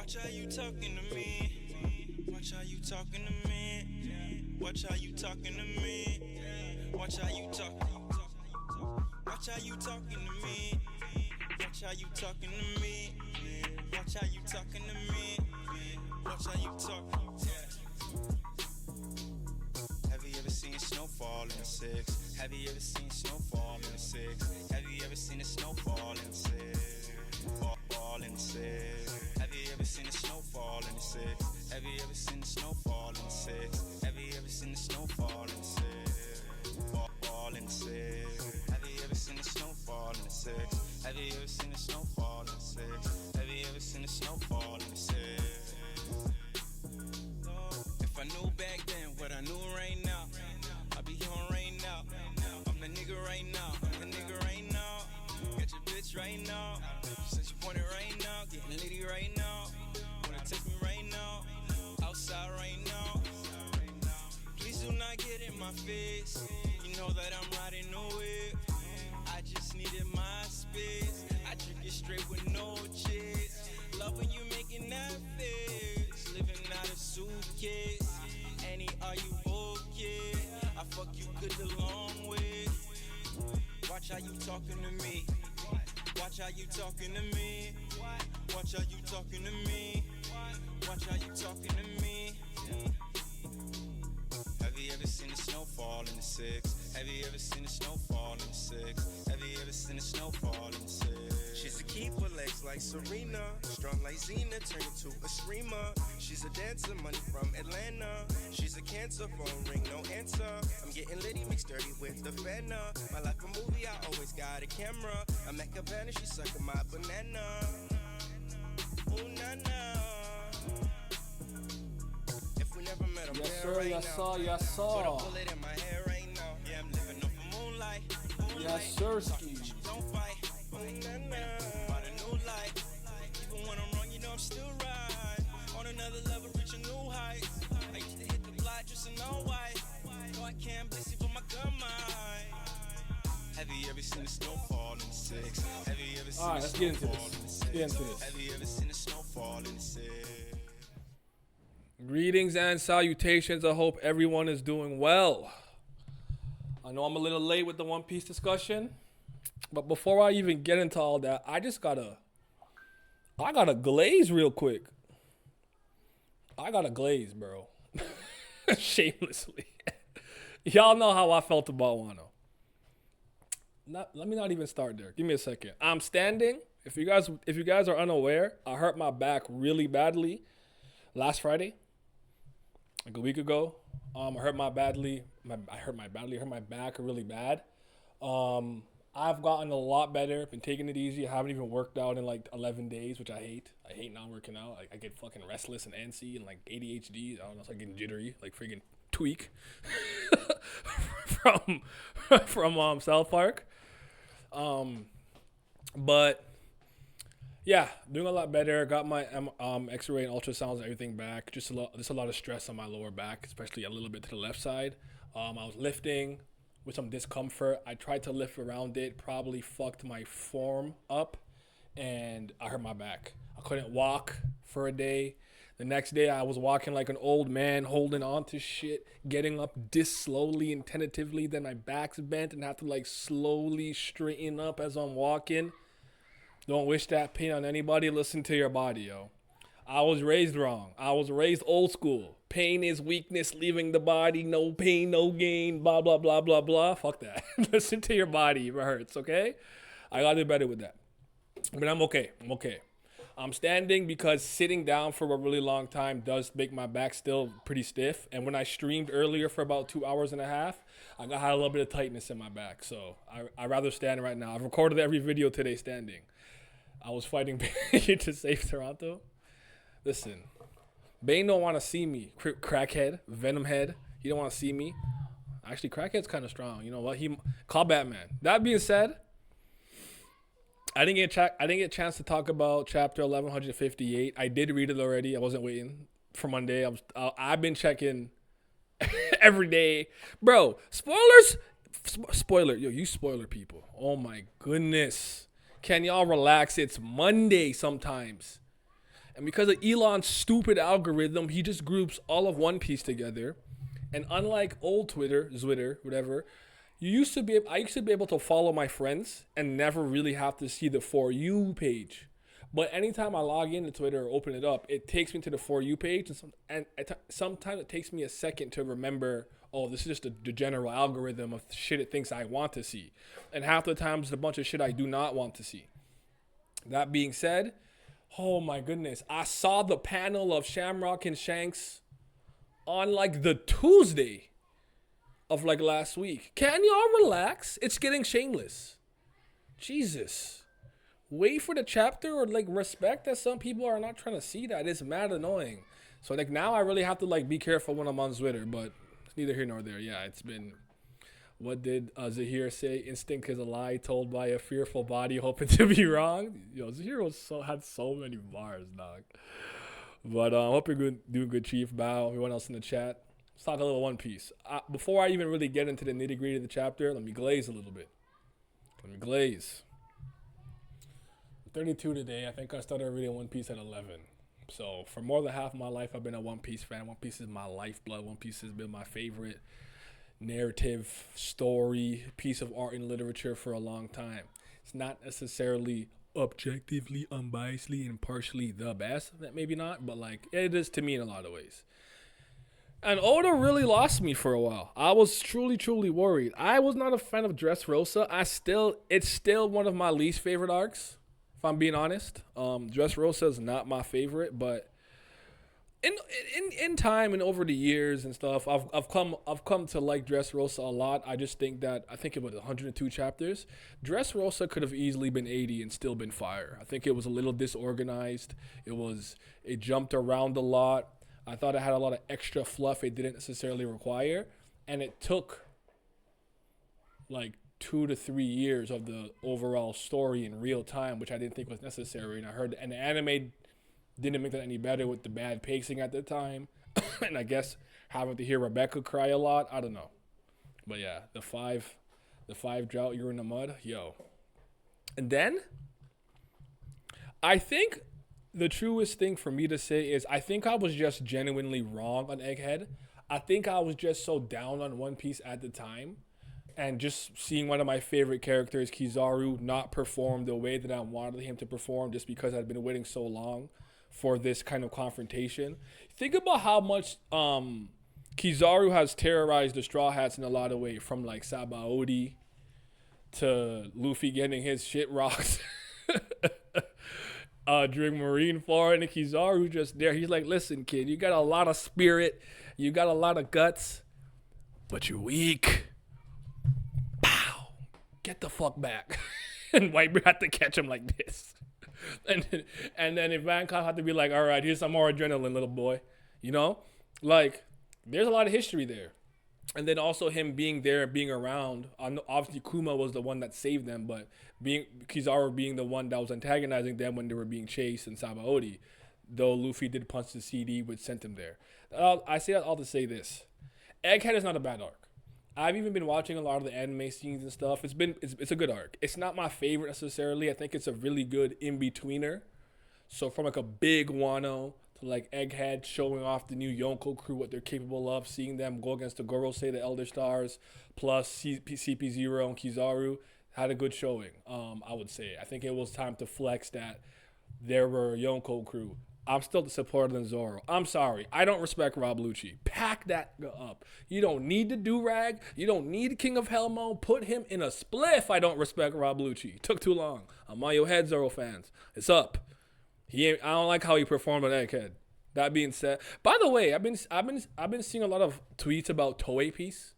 Watch how you talking to me. Watch how you talking to me. Watch how you talking to me. Watch how you talking. Watch how you talking to me. Watch how you talking to me. Watch how you talking to me. Watch how you talk. Have you ever seen snowfall in the six? Have you ever seen snowfall in the six? Have you ever seen a snowfall in the six? Fall in the six. Have you ever seen a snowfall in the six? Have you ever seen a snowfall in the six? Have you ever seen a snowfall in the six? Fall in the six. Have you ever seen a snowfall in the six? Have you ever seen a snowfall in the six? Have you ever seen a snowfall in the six? If I knew back then what I knew right now, I'd be on right now. I'm the nigga right now. I'm the nigga right now. Got your bitch right now. Since you want it right now. Getting litty right now. Wanna text me right now. Outside right now. Please do not get in my face. You know that I'm riding no whip. I just needed my space. I drink it straight with no chase. Love when you making that face. Living out of suitcase. Annie, are you okay? I fuck you good the long way. Watch how you talking to me. Watch how you talking to me. Watch how you talking to me. Watch how you talking to me. Have you ever seen a snowfall in the six? Have you ever seen a snowfall in the six? Have you ever seen a snowfall in the six? She's a keeper, legs like Serena, strong like Xena, turn into a screamer. She's a dancer, money from Atlanta. She's a cancer, phone ring, no answer. I'm getting litty, mixed dirty with the fana. My life a movie, I always got a camera. I'm at Cabana, she's sucking my banana. Ooh, na-na. If we never met, I'm Yes, here sir. right Yes, now. sir. Yes, Put a sir. bullet in my hair right now. Yeah, I'm living off of moonlight. Yes, sirski. Don't fight. Ooh, na-na. About a new life. Even when I'm wrong, you know I'm still right. On another level, reach a new height. I used to hit the block just to know why. No, I can't bless you, but my gun might. Have you ever seen a snowfall in the six? Have you ever seen All right, a let's get into snowfall this. in the Let's six? get into this. Have you ever seen a snowfall in the six? Greetings and salutations. I hope everyone is doing well. I know I'm a little late with the One Piece discussion, but before I even get into all that, I gotta glaze real quick. I gotta glaze, bro. Shamelessly. Y'all know how I felt about Wano. Let me not even start there. Give me a second. I'm standing. If you guys are unaware, I hurt my back really badly last Friday, like a week ago. I hurt my back really bad. I've gotten a lot better. Been taking it easy. I haven't even worked out in like 11 days, which I hate. I hate not working out. I get fucking restless and antsy and like ADHD. I don't know, it's like getting jittery, like freaking tweak from South Park. But yeah, doing a lot better. Got my X-ray and ultrasounds and everything back. Just a lot of stress on my lower back, especially a little bit to the left side. I was lifting with some discomfort. I tried to lift around it, probably fucked my form up, and I hurt my back. I couldn't walk for a day. The next day, I was walking like an old man, holding on to shit, getting up this slowly and tentatively. Then my back's bent and I have to like slowly straighten up as I'm walking. Don't wish that pain on anybody. Listen to your body, yo. I was raised wrong. I was raised old school. Pain is weakness leaving the body. No pain, no gain. Blah, blah, blah, blah, blah. Fuck that. Listen to your body if it hurts, okay? I got to do better with that. But I'm okay. I'm standing because sitting down for a really long time does make my back still pretty stiff. And when I streamed earlier for about 2 hours and a half, I had a little bit of tightness in my back. So I'd rather stand right now. I've recorded every video today standing. I was fighting Bane to save Toronto. Listen, Bane don't want to see me. Crackhead, Venom head. He don't want to see me. Actually, Crackhead's kind of strong. You know what? Call Batman. That being said, I didn't get a chance to talk about chapter 1158. I did read it already. I wasn't waiting for Monday. I've been checking every day, bro. Spoilers. Spoiler, yo, you spoiler people. Oh my goodness. Can y'all relax? It's Monday sometimes. And because of Elon's stupid algorithm, he just groups all of One Piece together. And unlike old Twitter, Zwitter, whatever, I used to be able to follow my friends and never really have to see the For You page. But anytime I log into Twitter or open it up, it takes me to the For You page. And sometimes it takes me a second to remember, oh, this is just the general algorithm of shit it thinks I want to see. And half the times, it's a bunch of shit I do not want to see. That being said, oh my goodness, I saw the panel of Shamrock and Shanks on like the Tuesday of like last week. Can y'all relax? It's getting shameless. Jesus. Wait for the chapter or like respect that some people are not trying to see that. It's mad annoying. So like now I really have to like be careful when I'm on Twitter, but it's neither here nor there. Yeah, it's been, what did Zahir say? Instinct is a lie told by a fearful body hoping to be wrong. Yo, Zahir had so many bars, dog. But I hope you're doing good, Chief. Bow, everyone else in the chat. Let's talk a little One Piece. Before I even really get into the nitty gritty of the chapter, let me glaze a little bit. I'm 32 today. I think I started reading One Piece at 11. So for more than half of my life, I've been a One Piece fan. One Piece is my lifeblood. One Piece has been my favorite narrative, story, piece of art and literature for a long time. It's not necessarily objectively, unbiasedly, and partially the best. Maybe not, but like it is to me in a lot of ways. And Oda really lost me for a while. I was truly, truly worried. I was not a fan of Dressrosa. It's still one of my least favorite arcs, if I'm being honest. Dressrosa is not my favorite, but in time and over the years and stuff, I've come to like Dressrosa a lot. I just think that it was 102 chapters. Dressrosa could have easily been 80 and still been fire. I think it was a little disorganized. It jumped around a lot. I thought it had a lot of extra fluff it didn't necessarily require, and it took like 2 to 3 years of the overall story in real time, which I didn't think was necessary. And the anime didn't make that any better with the bad pacing at the time. And I guess having to hear Rebecca cry a lot, I don't know. But yeah, the five drought, you're in the mud, yo. And then I think the truest thing for me to say is I think I was just genuinely wrong on Egghead. I think I was just so down on One Piece at the time. And just seeing one of my favorite characters, Kizaru, not perform the way that I wanted him to perform just because I'd been waiting so long for this kind of confrontation. Think about how much Kizaru has terrorized the Straw Hats in a lot of ways, from like Sabaody to Luffy getting his shit rocked during Marineford, and Kizaru just there. He's like, listen, kid, you got a lot of spirit, you got a lot of guts, but you're weak. Pow! Get the fuck back. And Whitebeard had to catch him like this. And then Ivankov had to be like, all right, here's some more adrenaline, little boy. You know? Like, there's a lot of history there. And then also him being there and being around. Obviously, Kuma was the one that saved them, but Kizaru being the one that was antagonizing them when they were being chased in Sabaody. Though Luffy did punch the CD, which sent him there. I say that all to say this. Egghead is not a bad arc. I've even been watching a lot of the anime scenes and stuff. It's a good arc. It's not my favorite necessarily. I think it's a really good in-betweener. So from like a big Wano to like Egghead showing off the new Yonko crew, what they're capable of, seeing them go against the Gorosei, the Elder Stars, plus CP0 and Kizaru, had a good showing, I would say. I think it was time to flex that there were Yonko crew. I'm still the supporter than Zoro. I'm sorry. I don't respect Rob Lucci. Pack that up. You don't need the do-rag. You don't need King of Helmo. Put him in a spliff. I don't respect Rob Lucci. Took too long. I'm on your head, Zoro fans. It's up. I don't like how he performed on Egghead. That being said, by the way, I've been seeing a lot of tweets about Toei Piece,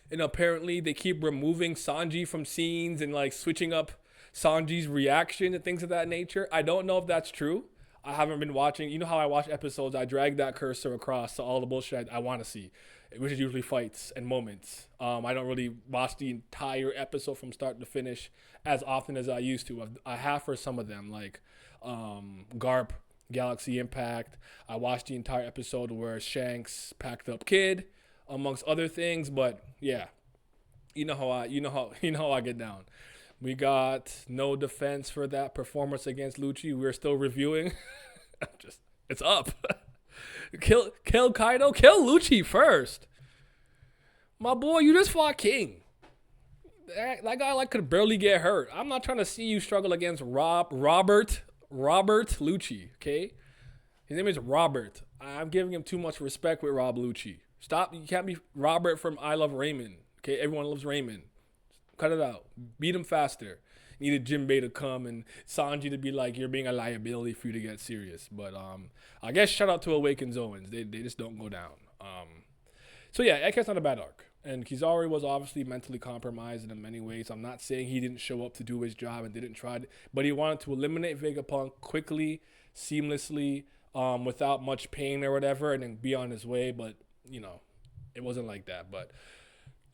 and apparently they keep removing Sanji from scenes and like switching up Sanji's reaction and things of that nature. I don't know if that's true. I haven't been watching. You know how I watch episodes? I drag that cursor across to all the bullshit I want to see, which is usually fights and moments. I don't really watch the entire episode from start to finish as often as I used to. I have for some of them, like Garp, Galaxy Impact. I watched the entire episode where Shanks packed up Kid, amongst other things. But yeah, you know how I get down. We got no defense for that performance against Lucci. We're still reviewing. Just it's up. Kill Kaido. Kill Lucci first. My boy, you just fought King. That guy like could barely get hurt. I'm not trying to see you struggle against Robert Lucci. Okay, his name is Robert. I'm giving him too much respect with Rob Lucci. Stop. You can't be Robert from I Love Raymond. Okay, everyone loves Raymond. Cut it out. Beat him faster. Needed Jinbei to come and Sanji to be like, you're being a liability for you to get serious. But I guess shout out to Awakens Owens. They just don't go down. So yeah, Egghead's not a bad arc. And Kizaru was obviously mentally compromised in many ways. I'm not saying he didn't show up to do his job and didn't try, but he wanted to eliminate Vegapunk quickly, seamlessly, without much pain or whatever, and then be on his way. But, you know, it wasn't like that. But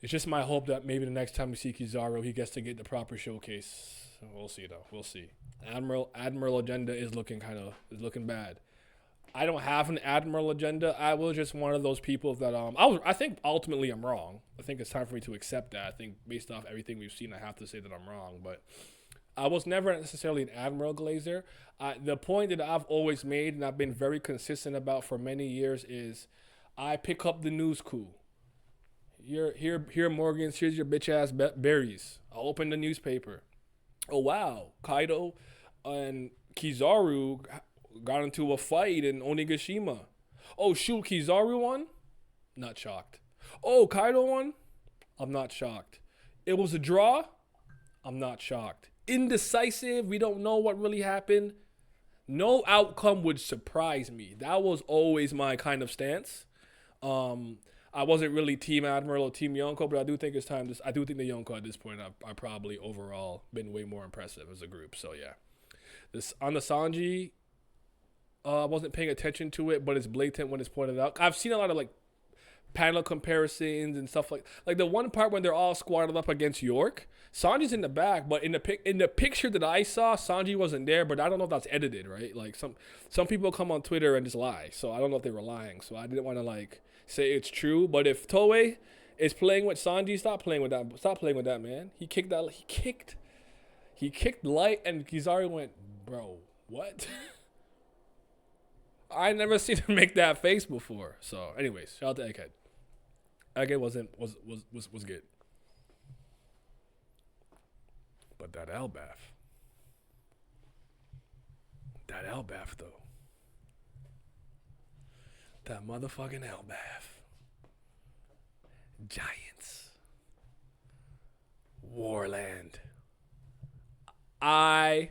it's just my hope that maybe the next time we see Kizaru, he gets to get the proper showcase. We'll see, though. We'll see. Admiral agenda is looking bad. I don't have an Admiral agenda. I was just one of those people that I think ultimately I'm wrong. I think it's time for me to accept that. I think based off everything we've seen, I have to say that I'm wrong. But I was never necessarily an Admiral Glazer. The point that I've always made and I've been very consistent about for many years is I pick up the news coup. Here, Morgans, here's your bitch ass berries. I'll open the newspaper. Oh wow, Kaido and Kizaru got into a fight in Onigashima. Oh shoot, Kizaru won? Not shocked. Oh, Kaido won? I'm not shocked. It was a draw? I'm not shocked. Indecisive, we don't know what really happened. No outcome would surprise me. That was always my kind of stance. I wasn't really Team Admiral or Team Yonko, but I do think it's time. I do think the Yonko at this point are probably overall been way more impressive as a group. So yeah, this on the Sanji, I wasn't paying attention to it, but it's blatant when it's pointed out. I've seen a lot of like panel comparisons and stuff like the one part when they're all squatted up against York. Sanji's in the back, but in the picture that I saw, Sanji wasn't there. But I don't know if that's edited, right? Like some people come on Twitter and just lie, so I don't know if they were lying. So I didn't want to like say it's true. But if Toei is playing with Sanji, stop playing with that. Stop playing with that, man. He kicked light, and Kizaru went, bro, what? I never seen him make that face before. So, anyways, shout out to Egghead. Egghead was good. But that Elbaf though. That motherfucking Elbaf. Giants. Warland. Elbaf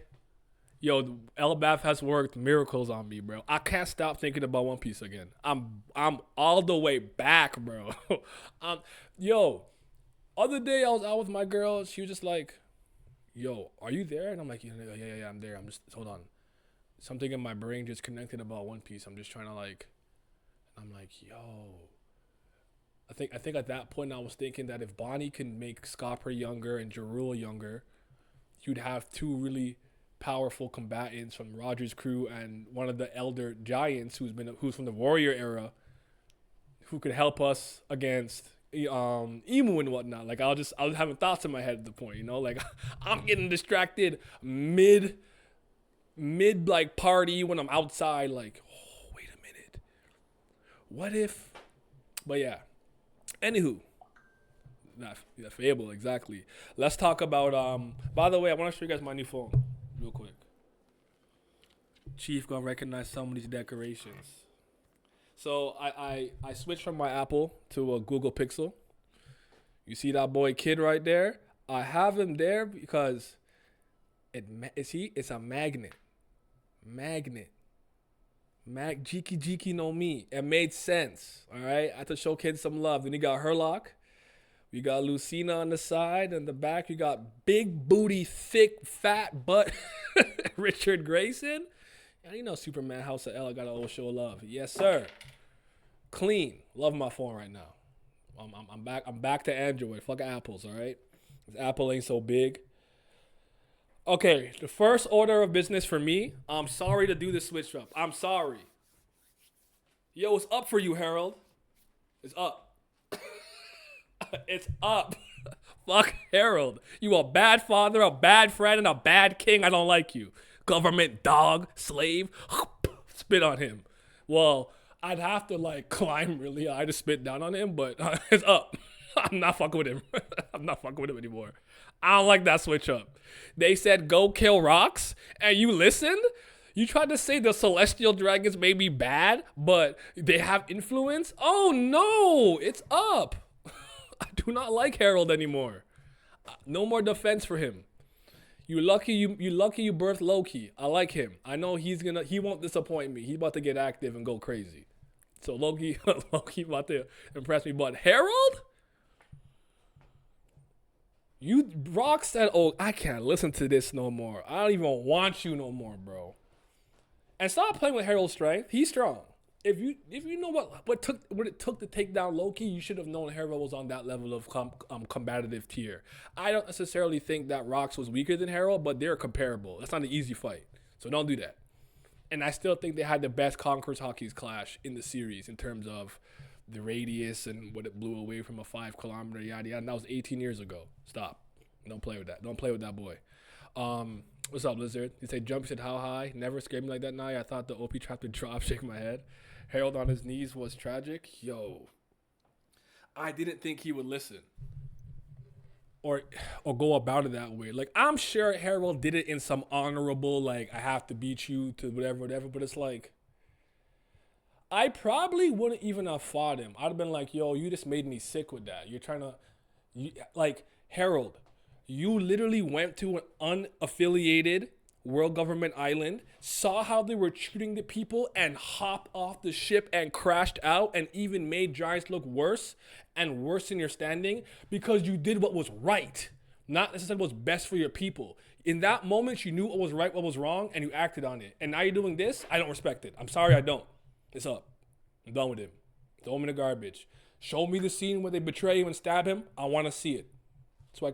has worked miracles on me, bro. I can't stop thinking about One Piece again. I'm all the way back, bro. Other day I was out with my girl. She was just like, yo, are you there? And I'm like, yeah, I'm there. Hold on. Something in my brain just connected about One Piece. I'm just trying to I'm like, yo. I think at that point I was thinking that if Bonnie can make Scopper younger and Jarul younger, you'd have two really powerful combatants from Roger's crew and one of the elder giants who's from the warrior era, who could help us against Emu and whatnot. Like I was having thoughts in my head at the point, like I'm getting distracted mid like party when I'm outside, like, oh, wait a minute, what if? But yeah, anywho, not Fable, exactly. Let's talk about by the way, I want to show you guys my new phone real quick. Chief gonna recognize some of these decorations. So I switched from my Apple to a Google Pixel. You see that boy Kid right there? I have him there because it's a magnet. Jiki no Mi. It made sense. All right. I had to show Kid some love. Then you got Herlock. We got Lucina on the side. And the back, you got big booty, thick, fat butt Richard Grayson. And Superman House of L got a little show of love. Yes, sir. Clean. Love my phone right now. I'm back to Android. Fuck Apples, all right? Apple ain't so big. Okay, the first order of business for me, I'm sorry to do this switch up. I'm sorry. Yo, it's up for you, Harold. It's up. It's up. Fuck Harold. You a bad father, a bad friend, and a bad king. I don't like you. Government dog, slave. spit on him. Well, I'd have to like climb really high to spit down on him, but it's up. I'm not fucking with him. I'm not fucking with him anymore. I don't like that switch up. They said go kill rocks, and you listened? You tried to say the celestial dragons may be bad, but they have influence? Oh no, it's up. I do not like Harold anymore. No more defense for him. You lucky you birthed Loki. I like him. I know he won't disappoint me. He's about to get active and go crazy. So Loki about to impress me. But Harold? Rock said, oh, I can't listen to this no more. I don't even want you no more, bro. And stop playing with Harold's strength. He's strong. If you know what it took to take down Loki, you should have known Harold was on that level of combative tier. I don't necessarily think that Rox was weaker than Harold, but they're comparable. That's not an easy fight. So don't do that. And I still think they had the best Conquerors Hockey's clash in the series in terms of the radius and what it blew away from a 5 kilometer yada yada. And that was 18 years ago. Stop. Don't play with that. Don't play with that boy. What's up, Lizard? You say jump said how high? Never scared me like that now. I thought the OP trap would drop, shake my head. Harold on his knees was tragic. Yo. I didn't think he would listen. Or go about it that way. Like, I'm sure Harold did it in some honorable, like, I have to beat you to whatever. But it's like, I probably wouldn't even have fought him. I'd have been like, yo, you just made me sick with that. You're trying to, like, Harold, you literally went to an unaffiliated world government island, saw how they were treating the people, and hopped off the ship and crashed out, and even made Giants look worse and worse in your standing because you did what was right, not necessarily what's best for your people. In that moment, you knew what was right, what was wrong, and you acted on it. And now you're doing this? I don't respect it. I'm sorry, I don't. It's up. I'm done with him. Throw him in the garbage. Show me the scene where they betray him and stab him. I want to see it.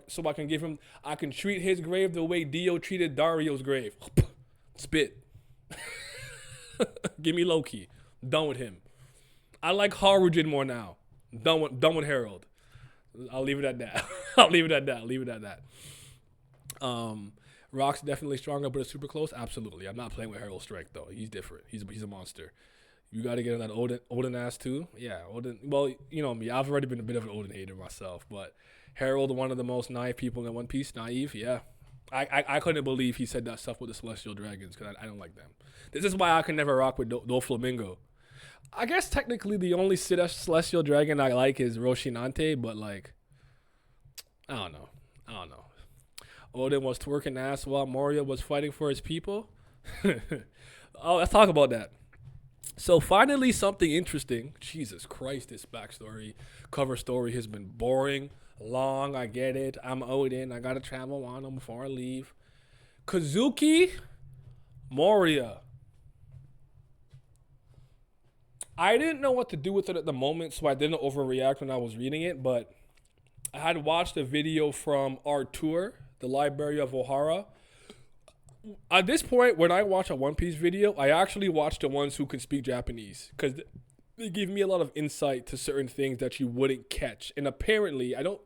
So I can give him, I can treat his grave the way Dio treated Dario's grave. Spit. Give me Loki. Done with him. I like Harujin more now. Done with Harold. I'll leave it at that. Leave it at that. Rock's definitely stronger, but it's super close. Absolutely. I'm not playing with Harold's strength though. He's different. He's a monster. You got to get on that Odin ass too. Yeah, Odin. Well, you know me. I've already been a bit of an Odin hater myself, but Harold, one of the most naive people in One Piece. Naive, yeah. I couldn't believe he said that stuff with the Celestial Dragons because I don't like them. This is why I can never rock with Doflamingo. I guess technically the only Celestial Dragon I like is Roshinante, but like, I don't know. Odin was twerking ass while Moria was fighting for his people. Oh, let's talk about that. So finally something interesting. Jesus Christ, this backstory, cover story has been boring, long, I get it. I'm Odin. I got to travel on them before I leave. Kazuki Moria. I didn't know what to do with it at the moment, so I didn't overreact when I was reading it, but I had watched a video from Artur, the Library of Ohara. At this point, when I watch a One Piece video, I actually watch the ones who can speak Japanese because they give me a lot of insight to certain things that you wouldn't catch. And apparently, I don't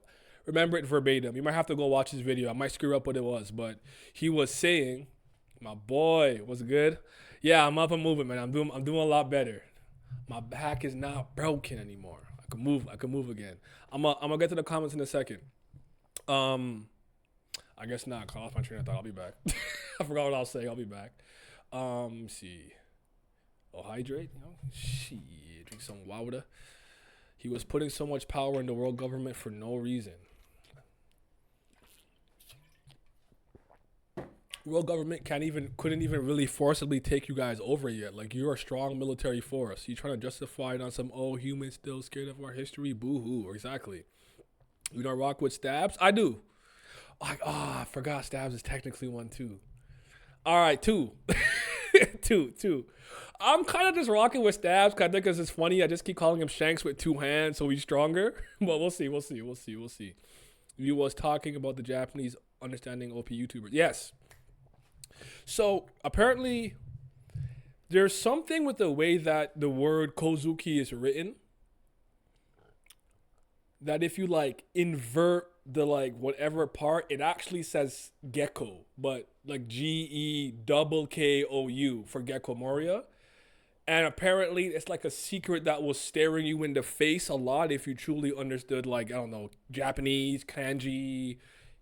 remember it verbatim. You might have to go watch his video. I might screw up what it was, but he was saying, "My boy, what's good? Yeah, I'm up and moving, man. I'm doing a lot better. My back is not broken anymore. I can move again. I'm gonna get to the comments in a second. I guess not. Call off my train of thought. I'll be back. I forgot what I was saying. I'll be back. Let's see. Oh, hydrate. You know, shit. Drink some water. He was putting so much power in the world government for no reason. World government couldn't even really forcibly take you guys over yet. Like, you're a strong military force. You trying to justify it on some humans still scared of our history? Boo-hoo. Exactly. You don't rock with Stabs? I do. I forgot Stabs is technically one too. All right, two. two. I'm kind of just rocking with Stabs because I think it's funny. I just keep calling him Shanks with 2 hands, so he's stronger. But we'll see. You was talking about the Japanese understanding OP YouTubers. Yes. So apparently there's something with the way that the word Kozuki is written that if you like invert the like whatever part, it actually says Gecko, but like Gekou for Gecko Moria. And apparently, it's like a secret that was staring you in the face a lot if you truly understood, like, I don't know, Japanese, kanji,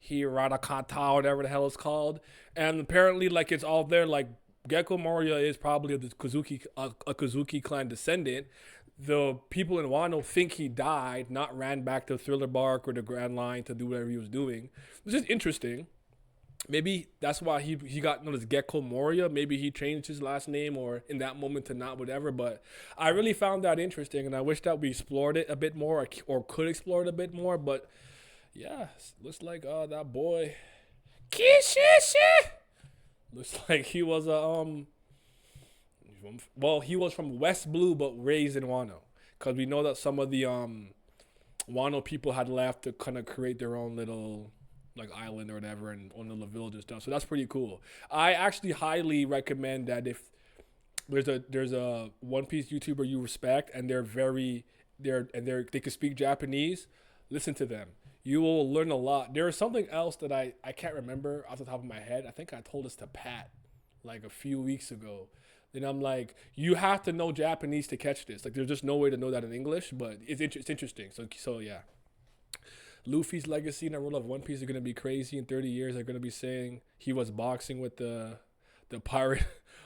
hiragana, whatever the hell it's called. And apparently, like, it's all there. Like, Gecko Moria is probably a Kozuki clan descendant. The people in Wano think he died, not ran back to Thriller Bark or the Grand Line to do whatever he was doing. Which is interesting. Maybe that's why he got known as Gecko Moria. Maybe he changed his last name or in that moment to not whatever. But I really found that interesting, and I wish that we explored it a bit more or could explore it a bit more. But yeah, looks like that boy Kishishi looks like he was he was from West Blue but raised in Wano, because we know that some of the Wano people had left to kind of create their own little like island or whatever and own little village and stuff. So that's pretty cool. I actually highly recommend that if there's a One Piece YouTuber you respect and they can speak Japanese, listen to them. You will learn a lot. There is something else that I can't remember off the top of my head. I think I told this to Pat like a few weeks ago. Then I'm like, you have to know Japanese to catch this. Like, there's just no way to know that in English, but it's interesting. So yeah. Luffy's legacy in the world of One Piece are going to be crazy. In 30 years, they're going to be saying he was boxing with the pirate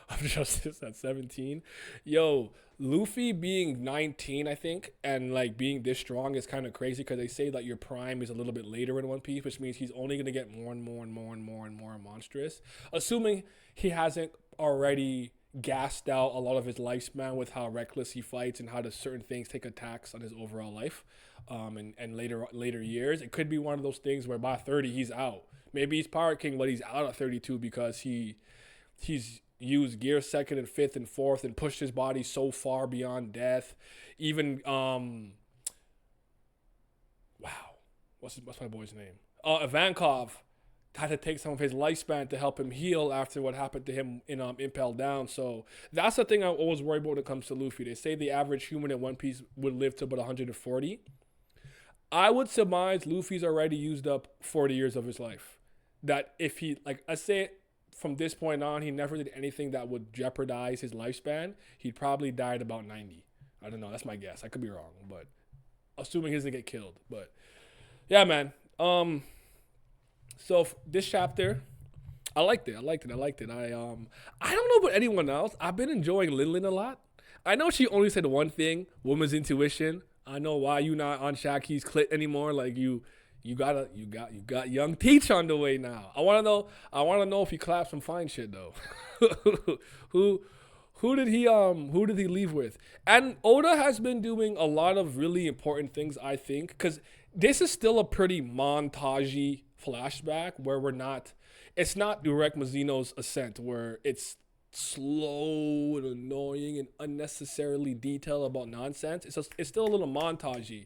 of justice at 17. Yo, Luffy being 19, I think, and like being this strong is kind of crazy, because they say that your prime is a little bit later in One Piece, which means he's only going to get more and more and more and more and more monstrous. Assuming he hasn't already gassed out a lot of his lifespan with how reckless he fights and how certain things take a tax on his overall life. And later years, it could be one of those things where by 30 he's out. Maybe he's Pirate King, but he's out at 32 because he's used gear 2nd and 5th and 4th and pushed his body so far beyond death. Even what's my boy's name? Ivankov had to take some of his lifespan to help him heal after what happened to him in Impel Down. So that's the thing I always worry about when it comes to Luffy. They say the average human in One Piece would live to about 140. I would surmise Luffy's already used up 40 years of his life. That if he, like, I say from this point on, he never did anything that would jeopardize his lifespan, he'd probably die at about 90. I don't know. That's my guess. I could be wrong, but assuming he doesn't get killed. But yeah, man. So this chapter, I liked it. I don't know about anyone else. I've been enjoying Lin a lot. I know she only said one thing, woman's intuition. I know why you not on Shaki's clit anymore. Like you got young Teach on the way now. I wanna know if he clapped some fine shit though. Who did he leave with? And Oda has been doing a lot of really important things, I think, because this is still a pretty montagey flashback where it's not direct Mizuno's ascent where it's slow and annoying and unnecessarily detailed about nonsense. It's still a little montagey,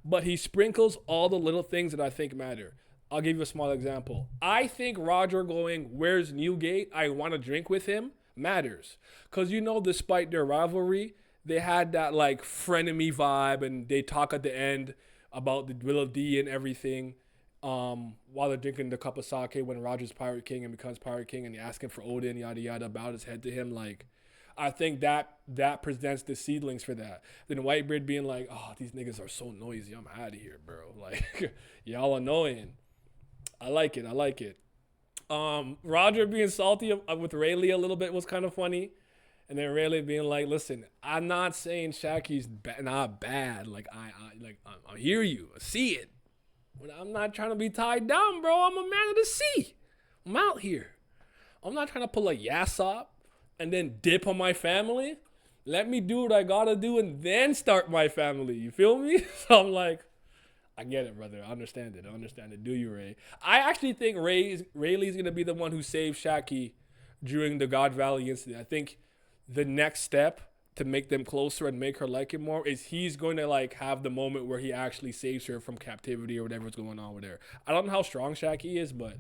but he sprinkles all the little things that I think matter. I'll give you a small example. I think Roger going, "Where's Newgate? I want to drink with him," matters. Because, despite their rivalry, they had that like frenemy vibe, and they talk at the end about the Willow D and everything. While they're drinking the cup of sake when Roger's Pirate King and becomes Pirate King, and you're asking for Odin, yada yada, bow his head to him. Like, I think that presents the seedlings for that. Then Whitebeard being like, "Oh, these niggas are so noisy. I'm out of here, bro. Like, y'all annoying." I like it. Roger being salty with Rayleigh a little bit was kind of funny. And then Rayleigh being like, "Listen, I'm not saying Shaki's not bad. Like, I hear you. I see it. But I'm not trying to be tied down, bro. I'm a man of the sea. I'm out here. I'm not trying to pull a Yasopp and then dip on my family. Let me do what I gotta do and then start my family. You feel me?" So I'm like, I get it, brother. I understand it. Do you, Ray? I actually think Rayleigh's gonna be the one who saved Shaki during the God Valley incident. I think the next step to make them closer and make her like him more is he's going to like have the moment where he actually saves her from captivity or whatever's going on with her. I don't know how strong Shaki is, but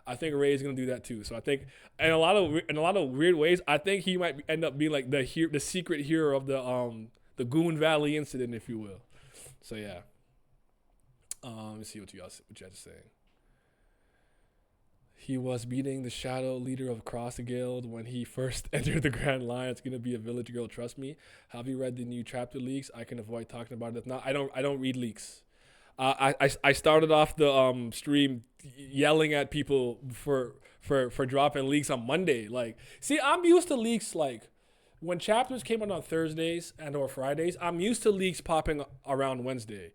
I think Ray's gonna do that too. So I think in a lot of weird ways, I think he might end up being like the secret hero of the Goon Valley incident, if you will. So yeah. Let's see what you guys are saying. He was beating the shadow leader of Cross Guild when he first entered the Grand Line. It's gonna be a village girl, trust me. Have you read the new chapter leaks? I can avoid talking about it. If not, I don't read leaks. I started off the stream yelling at people for dropping leaks on Monday. Like, see, I'm used to leaks like when chapters came out on Thursdays and or Fridays. I'm used to leaks popping around Wednesday.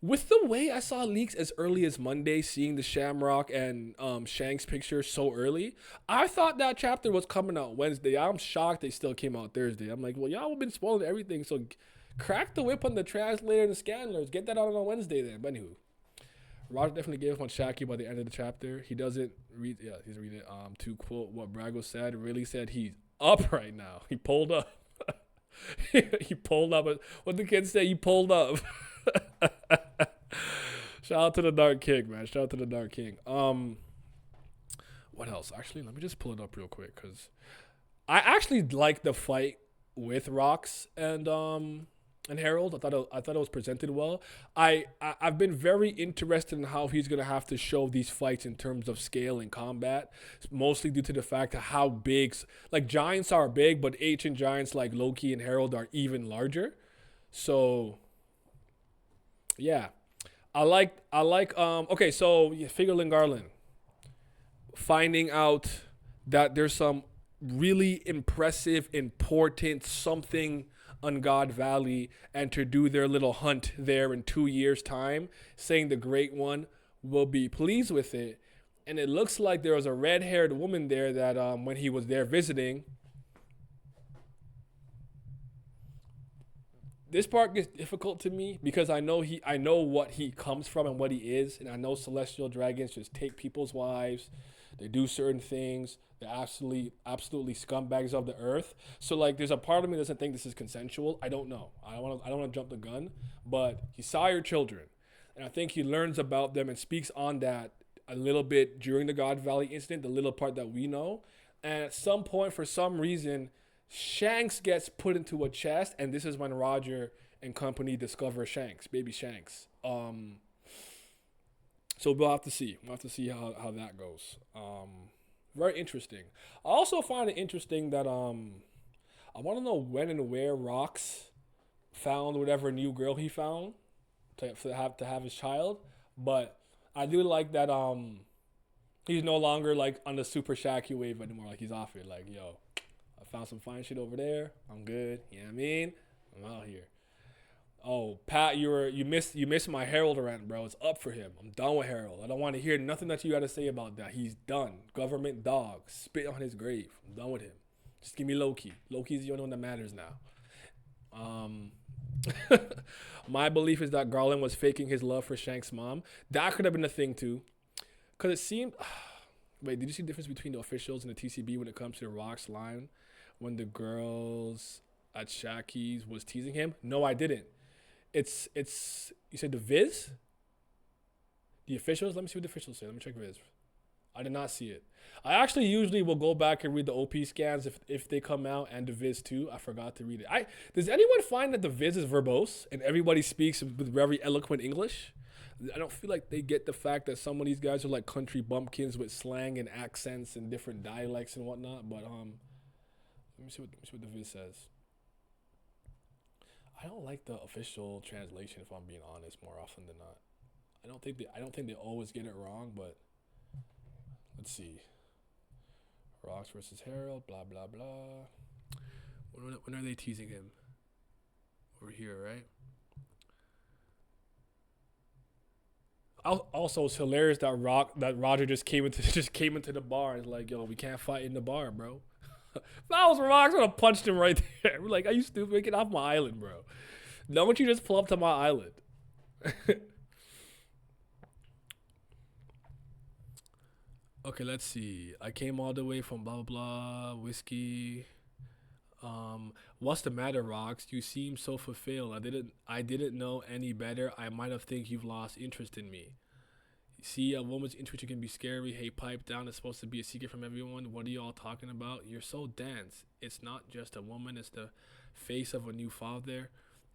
With the way I saw leaks as early as Monday, seeing the Shamrock and Shanks picture so early, I thought that chapter was coming out Wednesday. I'm shocked they still came out Thursday. I'm like, well, y'all have been spoiling everything, so crack the whip on the translator and the scanners. Get that out on Wednesday then. But anywho, Roger definitely gave up on Shaki by the end of the chapter. He doesn't read, yeah, he's reading it. To quote what Brago said, really said he's up right now. He pulled up. He pulled up. What the kids say, he pulled up. Shout out to the Dark King, man. Shout out to the Dark King. What else? Actually, let me just pull it up real quick because I actually like the fight with Rox and Harold. I thought it was presented well. I've been very interested in how he's gonna have to show these fights in terms of scale and combat, mostly due to the fact of how big, like, giants are big, but ancient giants like Loki and Harold are even larger. So yeah, I like okay, so Figurlin Garland finding out that there's some really impressive, important something on God Valley, and to do their little hunt there in 2 years' time, saying the Great One will be pleased with it. And it looks like there was a red-haired woman there that when he was there visiting. This part gets difficult to me because I know what he comes from and what he is, and I know celestial dragons just take people's wives. They do certain things. They're absolutely scumbags of the earth. So like, there's a part of me that doesn't think this is consensual. I don't know. I don't want to jump the gun, but he saw your children, and I think he learns about them and speaks on that a little bit during the God Valley incident, the little part that we know. And at some point, for some reason, Shanks gets put into a chest, and this is when Roger and company discover Shanks, baby Shanks. So we'll have to see. We'll have to see how that goes. Very interesting. I also find it interesting that I want to know when and where Rox found whatever new girl he found to have his child. But I do like that he's no longer like on the super Shaq wave anymore. Like, he's off it. Like, yo, I found some fine shit over there. I'm good. You know what I mean? I'm out here. Oh, Pat, you missed my Harold rant, bro. It's up for him. I'm done with Harold. I don't want to hear nothing that you got to say about that. He's done. Government dog. Spit on his grave. I'm done with him. Just give me Loki. Loki's the only one that matters now. My belief is that Garland was faking his love for Shank's mom. That could have been a thing too, because it seemed. Wait, did you see the difference between the officials and the TCB when it comes to the Rox line when the girls at Shaki's was teasing him? No, I didn't. It's you said the Viz? The officials? Let me see what the officials say. Let me check Viz. I did not see it. I actually usually will go back and read the OP scans if they come out, and the Viz too. I forgot to read it. Does anyone find that the Viz is verbose and everybody speaks with very eloquent English? I don't feel like they get the fact that some of these guys are like country bumpkins with slang and accents and different dialects and whatnot. But let me see what the Viz says. I don't like the official translation, if I'm being honest, more often than not. I don't think they always get it wrong, but let's see. Rox versus Harold, blah blah blah. When are they teasing him? Over here, right? Also, it's hilarious that Roger just came into the bar and is like, yo, we can't fight in the bar, bro. If I was Rox, I would have punched him right there. We're like, are you stupid? Get off my island, bro. Don't you just pull up to my island. Okay, let's see. I came all the way from blah, blah, blah, whiskey. What's the matter, Rox? You seem so fulfilled. I didn't know any better. I might have think you've lost interest in me. See, a woman's intuition can be scary. Hey, pipe down. It's supposed to be a secret from everyone. What are you all talking about? You're so dense. It's not just a woman. It's the face of a new father.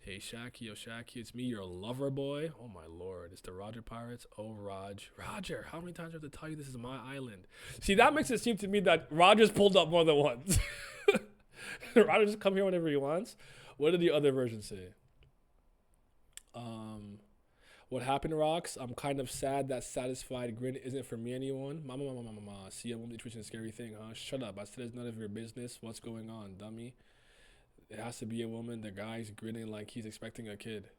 Hey, Shaki, yo, Shaki, it's me, your lover boy. Oh, my lord. It's the Roger Pirates. Oh, Roger, how many times do I have to tell you this is my island? See, that makes it seem to me that Roger's pulled up more than once. Roger just come here whenever he wants. What did the other version say? What happened, Rocks? I'm kind of sad that satisfied grin isn't for me anyone. Mama. See, I'm only twitching a scary thing, huh? Shut up. I said it's none of your business. What's going on, dummy? It has to be a woman. The guy's grinning like he's expecting a kid.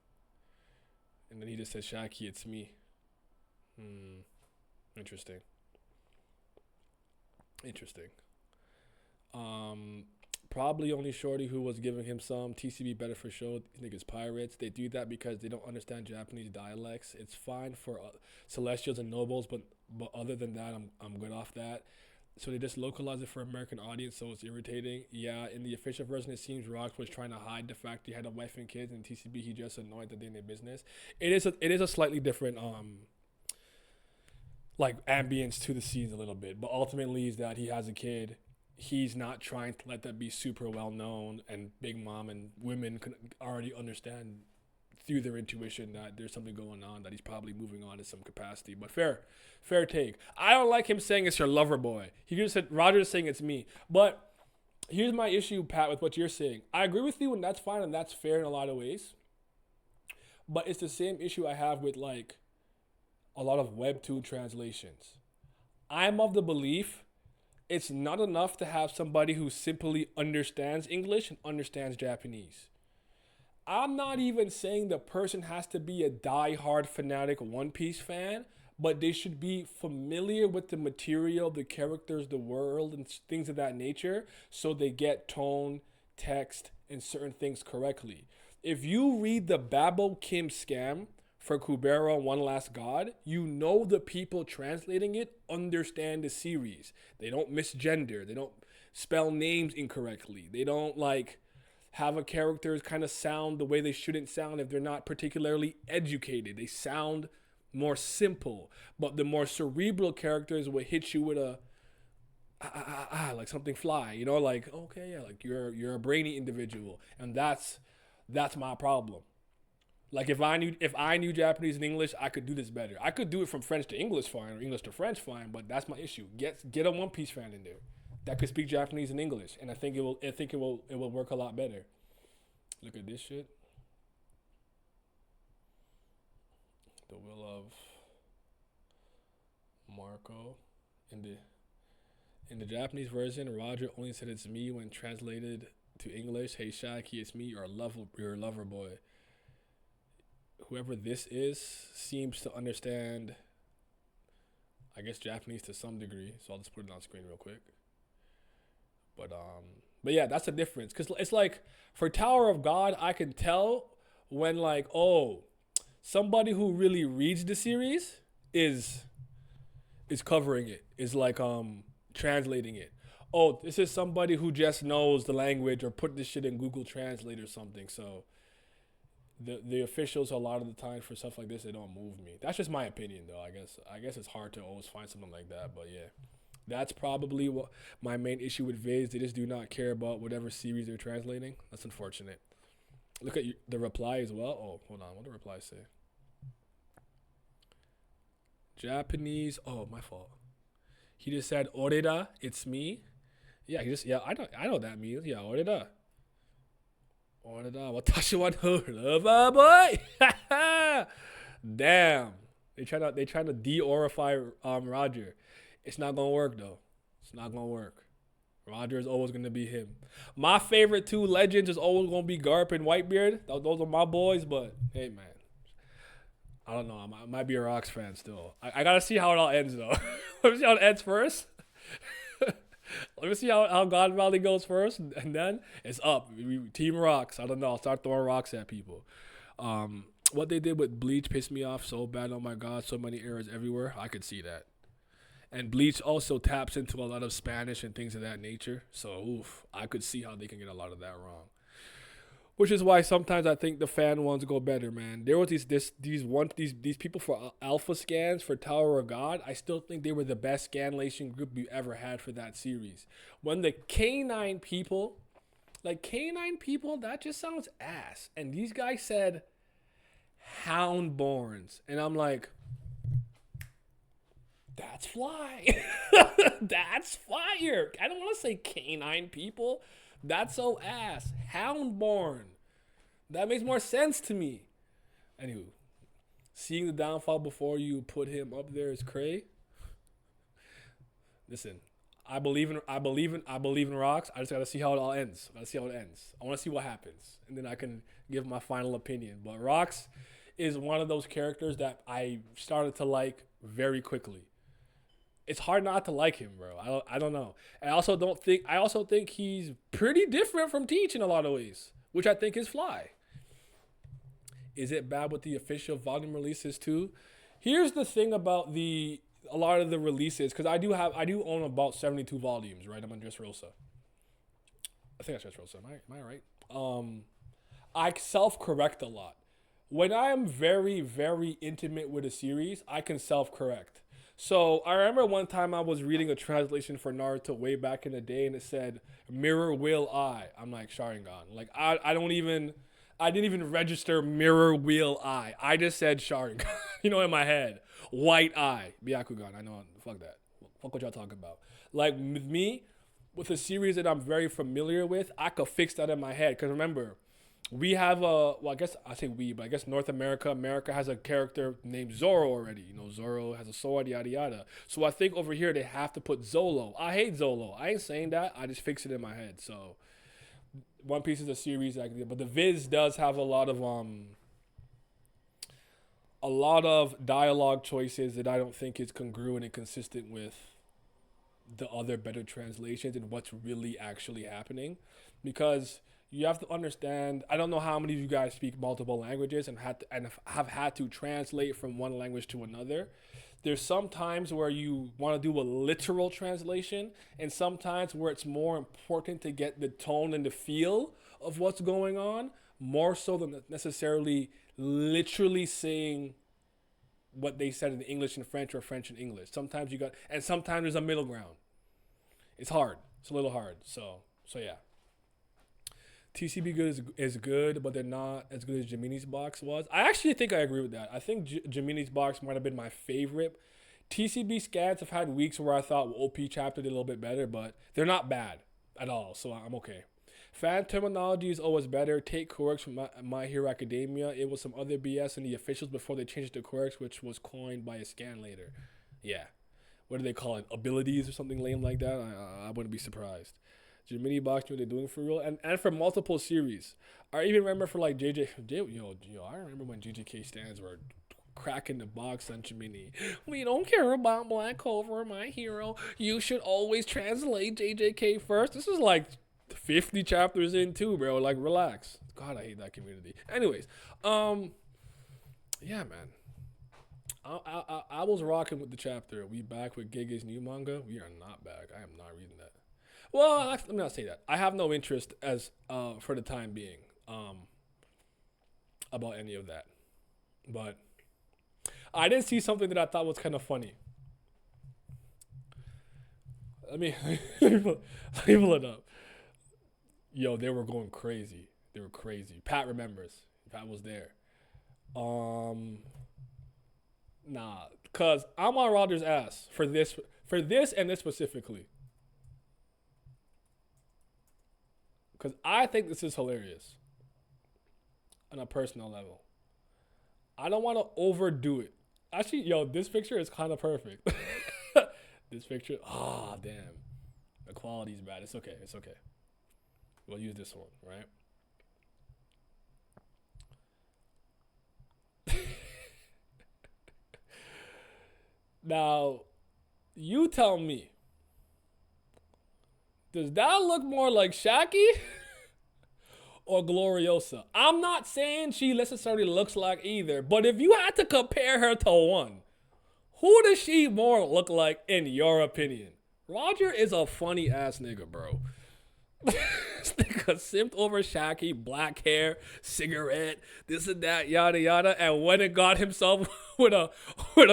And then he just says, Shaki, it's me. Interesting. Probably only Shorty who was giving him some. TCB better for show. These niggas pirates. They do that because they don't understand Japanese dialects. It's fine for Celestials and Nobles, but other than that, I'm good off that. So they just localize it for American audience, so it's irritating. Yeah, in the official version, it seems Rocks was trying to hide the fact he had a wife and kids, and TCB he just annoyed that they in their business. It is a slightly different like ambience to the scenes a little bit, but ultimately is that he has a kid. He's not trying to let that be super well known, and Big Mom and women can already understand through their intuition that there's something going on, that he's probably moving on to some capacity. But fair take. I don't like him saying it's your lover boy. He just said Roger's saying it's me. But here's my issue, Pat, with what you're saying. I agree with you, and that's fine, and that's fair in a lot of ways. But it's the same issue I have with like a lot of Webtoon translations. I'm of the belief it's not enough to have somebody who simply understands English and understands Japanese. I'm not even saying the person has to be a die-hard fanatic One Piece fan, but they should be familiar with the material, the characters, the world, and things of that nature, so they get tone, text, and certain things correctly. If you read the Babo Kim scam for Kubera One Last God, you know the people translating it understand the series. They don't misgender. They don't spell names incorrectly. They don't like have a characters kind of sound the way they shouldn't sound if they're not particularly educated. They sound more simple, but the more cerebral characters will hit you with a like something fly, you know, like okay, yeah, like you're a brainy individual, and that's my problem. Like if I knew Japanese and English, I could do this better. I could do it from French to English fine, or English to French fine, but that's my issue. Get a One Piece fan in there that could speak Japanese and English, and I think it will work a lot better. Look at this shit. The Will of Marco. In the Japanese version, Roger only said it's me when translated to English. Hey Shaki, it's me, your lover boy. Whoever this is seems to understand, I guess, Japanese to some degree. So I'll just put it on screen real quick. But yeah, that's the difference. Because it's like, for Tower of God, I can tell when like, oh, somebody who really reads the series is covering it, is like translating it. Oh, this is somebody who just knows the language or put this shit in Google Translate or something. So the officials a lot of the time for stuff like this, they don't move me. That's just my opinion though. I guess it's hard to always find something like that, but yeah. That's probably what my main issue with Viz. They just do not care about whatever series they're translating. That's unfortunate. Look at the reply as well. Oh, hold on. What did the reply say? Japanese. Oh, my fault. He just said, Oreda, it's me. Yeah, I know what that means. Yeah, Oreda. Oreda, watashi wa no lover boy. Damn. They trying to de-orify Roger. It's not going to work, though. It's not going to work. Roger is always going to be him. My favorite two legends is always going to be Garp and Whitebeard. Those are my boys, but hey, man. I don't know. I might be a Rocks fan still. I got to see how it all ends, though. Let me see how it ends first. Let me see how God Valley goes first, and then it's up. Team Rocks. I don't know. I'll start throwing rocks at people. What they did with Bleach pissed me off so bad. Oh, my God. So many errors everywhere. I could see that. And Bleach also taps into a lot of Spanish and things of that nature. So, I could see how they can get a lot of that wrong. Which is why sometimes I think the fan ones go better, man. There was these people for alpha scans for Tower of God. I still think they were the best scanlation group we ever had for that series. When the K9 people, Like canine people, that just sounds ass. And these guys said houndborns. And I'm like, that's fly. That's fire. I don't want to say canine people. That's so ass. Houndborn. That makes more sense to me. Anywho, seeing the downfall before you put him up there is cray. Listen, I believe in rocks. I just gotta see how it all ends. I want to see what happens, and then I can give my final opinion. But Rocks is one of those characters that I started to like very quickly. It's hard not to like him, bro. I don't know. I also think he's pretty different from Teach in a lot of ways, which I think is fly. Is it bad with the official volume releases too? Here's the thing about a lot of the releases, because I do own about 72 volumes, right? I'm on Dressrosa. I think that's Dressrosa. Am I right? I self-correct a lot. When I am very, very intimate with a series, I can self-correct. So I remember one time I was reading a translation for Naruto way back in the day, and it said "Mirror Will Eye." I'm like, Sharingan. Like I didn't even register Mirror Will Eye. I just said Sharingan. In my head, White Eye, Byakugan. I know, fuck that. Fuck what y'all talking about. Like with me, with a series that I'm very familiar with, I could fix that in my head. Cause remember, we have I guess North America has a character named Zoro already. Zoro has a sword, yada yada. So I think over here they have to put Zolo. I hate Zolo. I ain't saying that. I just fix it in my head. So One Piece is a series, but the Viz does have a lot of dialogue choices that I don't think is congruent and consistent with the other better translations and what's really actually happening. Because you have to understand, I don't know how many of you guys speak multiple languages and have had to translate from one language to another. There's some times where you want to do a literal translation, and sometimes where it's more important to get the tone and the feel of what's going on, more so than necessarily literally saying what they said in English and French or French and English. Sometimes sometimes there's a middle ground. It's hard. It's a little hard. So yeah. TCB good is good, but they're not as good as Gemini's box was. I actually think I agree with that. I think Gemini's box might have been my favorite. TCB scans have had weeks where I thought OP chapter did a little bit better, but they're not bad at all, so I'm okay. Fan terminology is always better. Take quirks from My Hero Academia. It was some other BS in the officials before they changed the quirks, which was coined by a scan later. Yeah. What do they call it? Abilities or something lame like that? I wouldn't be surprised. Gemini box, what they're doing for real, and for multiple series. I even remember for like I remember when JJK stands were cracking the box on Gemini. We don't care about Black Clover, My Hero. You should always translate JJK first. This is like 50 chapters in too, bro. Like, relax. God, I hate that community. Anyways, yeah, man. I was rocking with the chapter. We back with Gege's new manga. We are not back. I am not reading that. Well, let me not say that. I have no interest for the time being about any of that. But I did see something that I thought was kind of funny. Let me pull it up. Yo, they were going crazy. They were crazy. Pat remembers. Pat was there. Nah, cause I'm on Roger's ass for this and this specifically. Because I think this is hilarious on a personal level. I don't want to overdo it. Actually, this picture is kind of perfect. This picture, damn. The quality's bad. It's okay. We'll use this one, right? Now, you tell me. Does that look more like Shaki or Gloriosa? I'm not saying she necessarily looks like either, but if you had to compare her to one, who does she more look like in your opinion? Roger is a funny ass nigga, bro. This nigga simped over Shaki, black hair, cigarette, this and that, yada yada, and went and got himself with a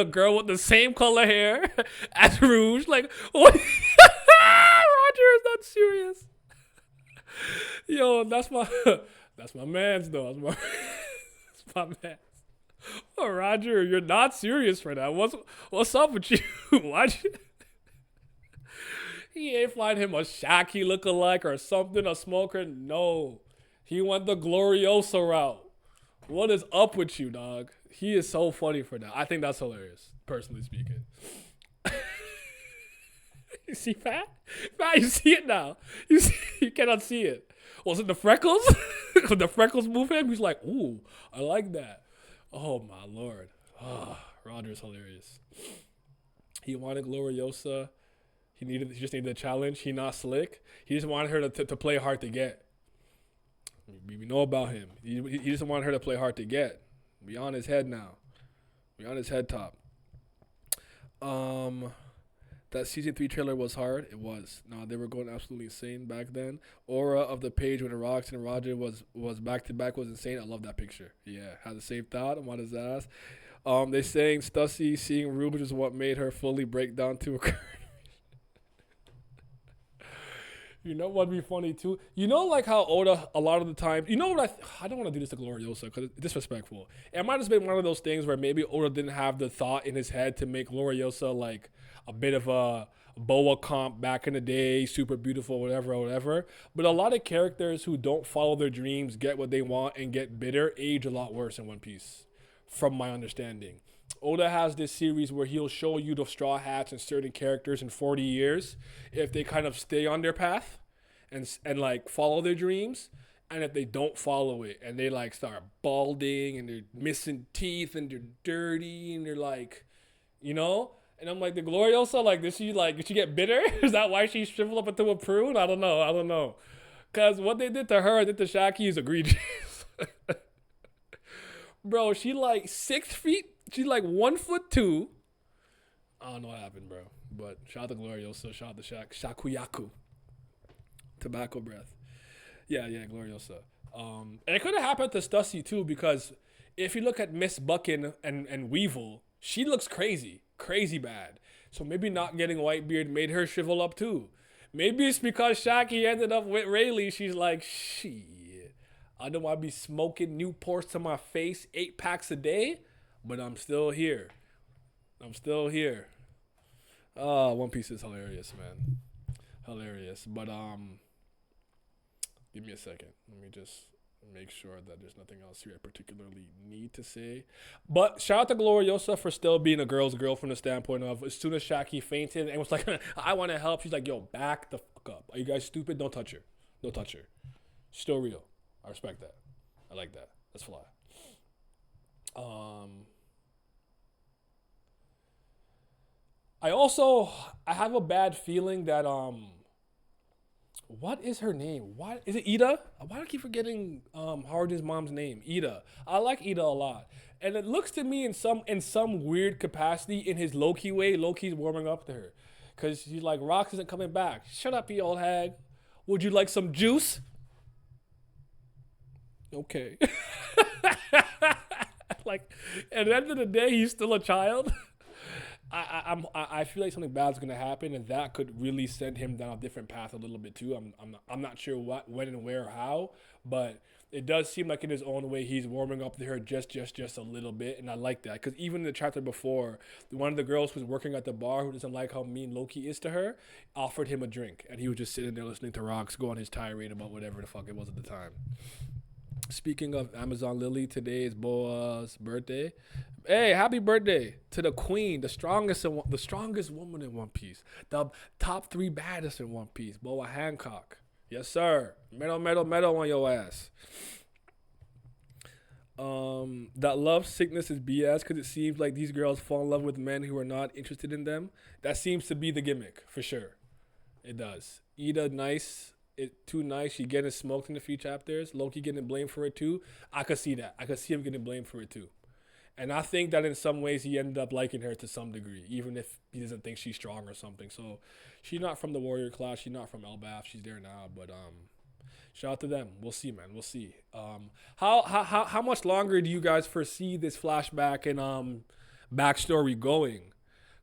girl with the same color hair as Rouge. Like, what? Roger is not serious. Yo, that's my that's my man's though. That's my man. Oh, Roger, you're not serious right now. What's up with you? Why'd you? He ain't find him a Shaq lookalike or something, a smoker. No, he went the Gloriosa route. What is up with you, dog? He is so funny for that. I think that's hilarious, personally speaking. You see, Fat? Fat, you see it now. You cannot see it. Was it the freckles? When the freckles move him, he's like, ooh, I like that. Oh, my Lord. Oh, Roger's hilarious. He wanted Gloriosa. He just needed a challenge. He not slick. He just wanted her to play hard to get. We know about him. He just wanted her to play hard to get. We on his head now. We on his head top. That season 3 trailer was hard. It was. No, they were going absolutely insane back then. Aura of the page when Rox and Roger was back to back was insane. I love that picture. Yeah, had the same thought. I'm on his ass. They saying Stussy seeing Rubens is what made her fully break down to a. You know what'd be funny too? You know, like how Oda a lot of the time. You know what I don't want to do this to Gloriosa because it's disrespectful. It might have been one of those things where maybe Oda didn't have the thought in his head to make Gloriosa like a bit of a Boa comp back in the day, super beautiful, whatever. But a lot of characters who don't follow their dreams, get what they want, and get bitter, age a lot worse in One Piece, from my understanding. Oda has this series where he'll show you the Straw Hats and certain characters in 40 years if they kind of stay on their path and like follow their dreams, and if they don't follow it and they like start balding and they're missing teeth and they're dirty and they're like, you know. And I'm like, the Gloriosa, like, did she get bitter? Is that why she shriveled up into a prune? I don't know. Because what they did to her, I did to Shaki is egregious. Bro, she like 6 feet. She's like 1'2". I don't know what happened, bro. But shout out to Gloriosa. Shout out to Shakuyaku. Tobacco breath. Yeah, Gloriosa. And it could have happened to Stussy too, because if you look at Miss Buckin and Weevil, she looks crazy bad. So maybe not getting Whitebeard made her shrivel up too. Maybe it's because Shaki ended up with Rayleigh. She's like, shit, I don't want to be smoking Newports to my face 8 packs a day, but I'm still here. One Piece is hilarious, man. Hilarious. But give me a second. Let me just make sure that there's nothing else here I particularly need to say. But shout out to Gloriosa for still being a girl's girl from the standpoint of, as soon as Shaki fainted and was like, I want to help, she's like, yo, back the fuck up. Are you guys stupid? Don't touch her. Still real. I respect that. I like that. That's fly. I have a bad feeling that what is her name? Why is it Ida? Why do I keep forgetting Harden's mom's name? Ida. I like Ida a lot. And it looks to me in some weird capacity, in his Loki way, Loki's warming up to her. Cause she's like, Rox isn't coming back. Shut up, you old hag. Would you like some juice? Okay. Like, at the end of the day, he's still a child. I feel like something bad's gonna happen, and that could really send him down a different path a little bit too. I'm not sure what, when, and where, or how, but it does seem like in his own way he's warming up to her just a little bit, and I like that, because even in the chapter before, one of the girls who's working at the bar who doesn't like how mean Loki is to her offered him a drink, and he was just sitting there listening to Rox go on his tirade about whatever the fuck it was at the time. Speaking of Amazon Lily, today is Boa's birthday. Hey, happy birthday to the queen, the strongest woman in One Piece, the top 3 baddest in One Piece, Boa Hancock. Yes, sir. Medal on your ass. That love sickness is BS because it seems like these girls fall in love with men who are not interested in them. That seems to be the gimmick, for sure. It does. Ida, nice. Too nice. She getting smoked in a few chapters. Loki getting blamed for it too. I could see that. I could see him getting blamed for it too. And I think that in some ways he ended up liking her to some degree, even if he doesn't think she's strong or something. So she's not from the warrior class. She's not from Elbaf. She's there now. But shout out to them. We'll see, man. We'll see. How much longer do you guys foresee this flashback and backstory going?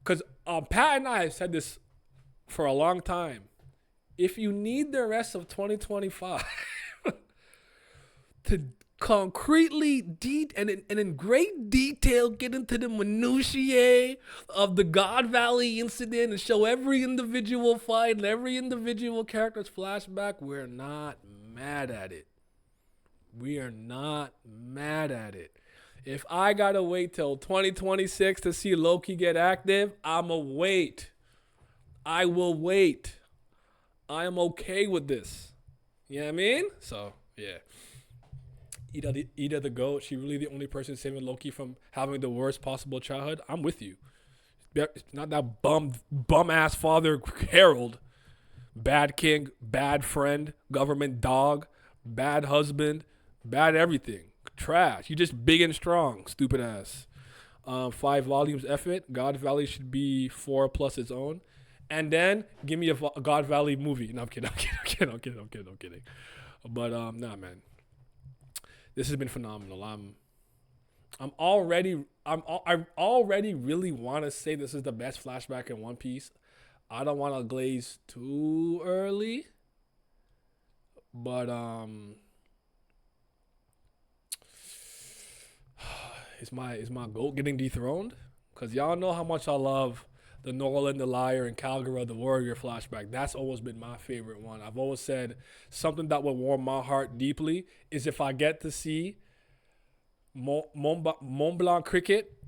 Because Pat and I have said this for a long time. If you need the rest of 2025 to concretely and in great detail get into the minutiae of the God Valley incident and show every individual fight and every individual character's flashback, we're not mad at it. We are not mad at it. If I gotta wait till 2026 to see Loki get active, I'ma wait. I will wait. I am okay with this. You know what I mean? So, yeah. Ida the GOAT, she really the only person saving Loki from having the worst possible childhood. I'm with you. It's not that bum ass father Harold. Bad king, bad friend, government dog, bad husband, bad everything. Trash. You just big and strong, stupid ass. 5 volumes, F it. God Valley should be 4 plus its own. And then give me a God Valley movie. No, I'm kidding. I'm kidding. But nah, man. This has been phenomenal. I already really want to say this is the best flashback in One Piece. I don't want to glaze too early, but is my GOAT getting dethroned? Cause y'all know how much I love the Norland the Liar and Calgary the Warrior flashback. That's always been my favorite one. I've always said something that would warm my heart deeply is if I get to see Mont Blanc Cricket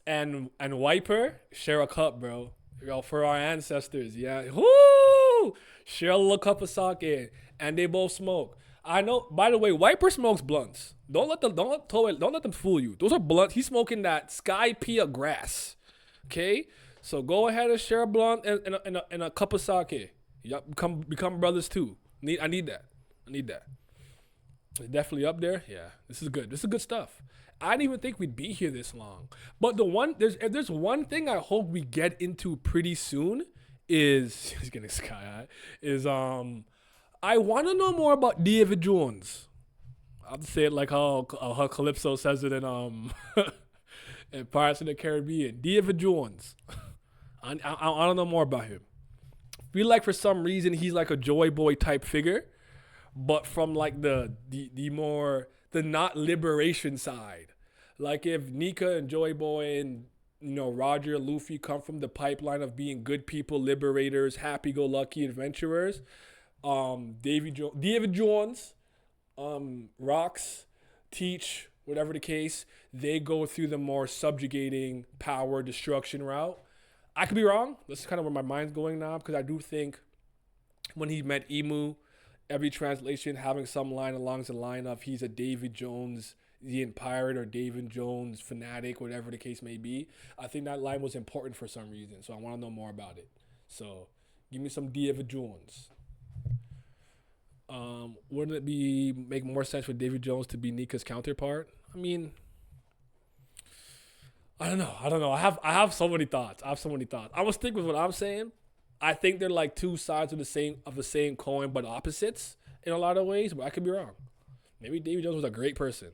and Wiper share a cup, bro. Yo, for our ancestors, yeah. Woo! Share a little cup of sake, and they both smoke. I know. By the way, Wiper smokes blunts. Don't let them fool you. Those are blunts. He's smoking that Sky Pia grass. Okay. So go ahead and share a blunt and a cup of sake. Y'all become brothers too. I need that. It's definitely up there. Yeah, this is good. This is good stuff. I didn't even think we'd be here this long. But if there's one thing I hope we get into pretty soon is he's getting sky high. Is I want to know more about David Jones. I'll say it like how Calypso says it in in Pirates of the Caribbean. David Jones. I don't know more about him. Feel like for some reason he's like a Joy Boy type figure, but from like the not liberation side. Like if Nika and Joy Boy and Roger, Luffy come from the pipeline of being good people, liberators, happy-go-lucky adventurers. David Jones, Rocks, Teach, whatever the case, they go through the more subjugating power destruction route. I could be wrong. This is kind of where my mind's going now, because I do think when he met Emu, every translation having some line along the line of he's a David Jones, the pirate, or David Jones fanatic, whatever the case may be. I think that line was important for some reason, so I want to know more about it. So give me some David Jones. Wouldn't it make more sense for David Jones to be Nika's counterpart? I mean, I don't know. I have so many thoughts. I'm gonna stick with what I'm saying. I think they're like two sides of the same coin, but opposites in a lot of ways. But I could be wrong. Maybe David Jones was a great person.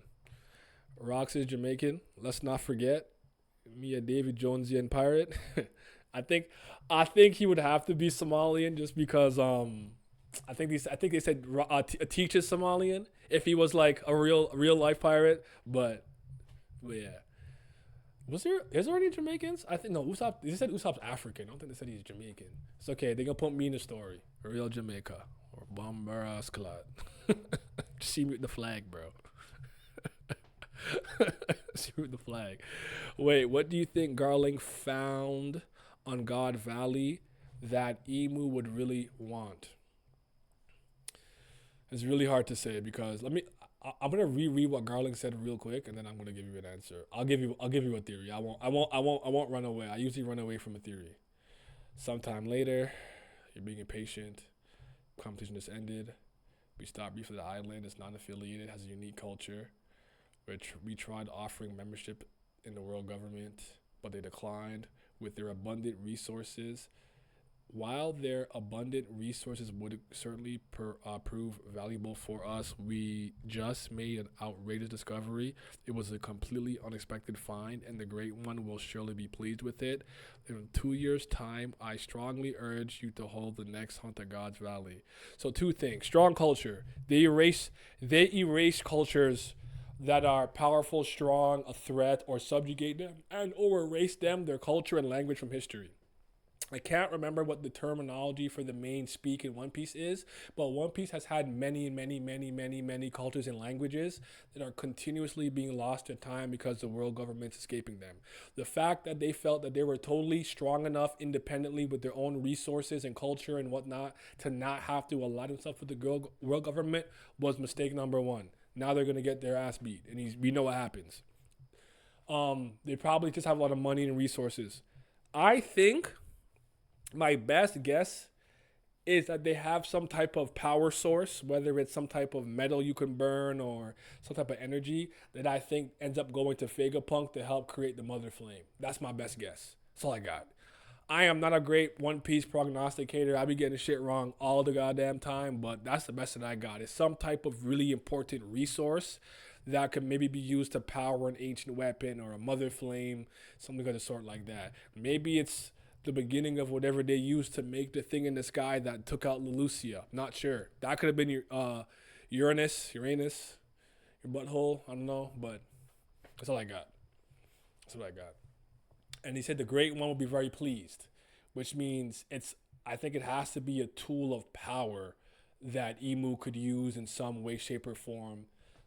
Rox is Jamaican. Let's not forget. Me a David Jonesian pirate. I think he would have to be Somalian just because I think they said Teach is Somalian if he was like a real life pirate. But yeah. Is there any Jamaicans? I think no. Usopp. They said Usopp's African. I don't think they said he's Jamaican. It's okay. They gonna put me in the story. Real Jamaica or Bombara Squad. See me with the flag, bro. See me with the flag. Wait, what do you think Garling found on God Valley that Emu would really want? It's really hard to say because I'm gonna reread what Garling said real quick, and then I'm gonna give you an answer. I'll give you a theory. I won't run away. I usually run away from a theory. Sometime later, you're being impatient. Competition just ended. We stopped briefly at the island. It's non-affiliated. Has a unique culture. Which we tried offering membership in the world government, but they declined. With their abundant resources, While their abundant resources would certainly prove valuable for us, we just made an outrageous discovery. It was a completely unexpected find, and the Great One will surely be pleased with it. In 2 years' time, I strongly urge you to hold the next hunt at God's Valley. So 2 things. Strong culture. They erase cultures that are powerful, strong, a threat, or subjugate them, and or erase them, their culture and language from history. I can't remember what the terminology for the main speak in One Piece is, but One Piece has had many cultures and languages that are continuously being lost to time because the world government's escaping them. The fact that they felt that they were totally strong enough independently with their own resources and culture and whatnot to not have to align themselves with the world government was mistake number 1. Now they're going to get their ass beat, and we know what happens. They probably just have a lot of money and resources. I think my best guess is that they have some type of power source, whether it's some type of metal you can burn or some type of energy that I think ends up going to Vegapunk to help create the Mother Flame. That's my best guess. That's all I got. I am not a great One Piece prognosticator. I be getting shit wrong all the goddamn time, but that's the best that I got. It's some type of really important resource that could maybe be used to power an ancient weapon or a Mother Flame, something of the sort like that. Maybe it's the beginning of whatever they used to make the thing in the sky that took out Leloucia. Not sure. That could have been your Uranus, your butthole. I don't know, but that's all I got. That's what I got. And he said the Great One will be very pleased, which means I think it has to be a tool of power that Imu could use in some way, shape, or form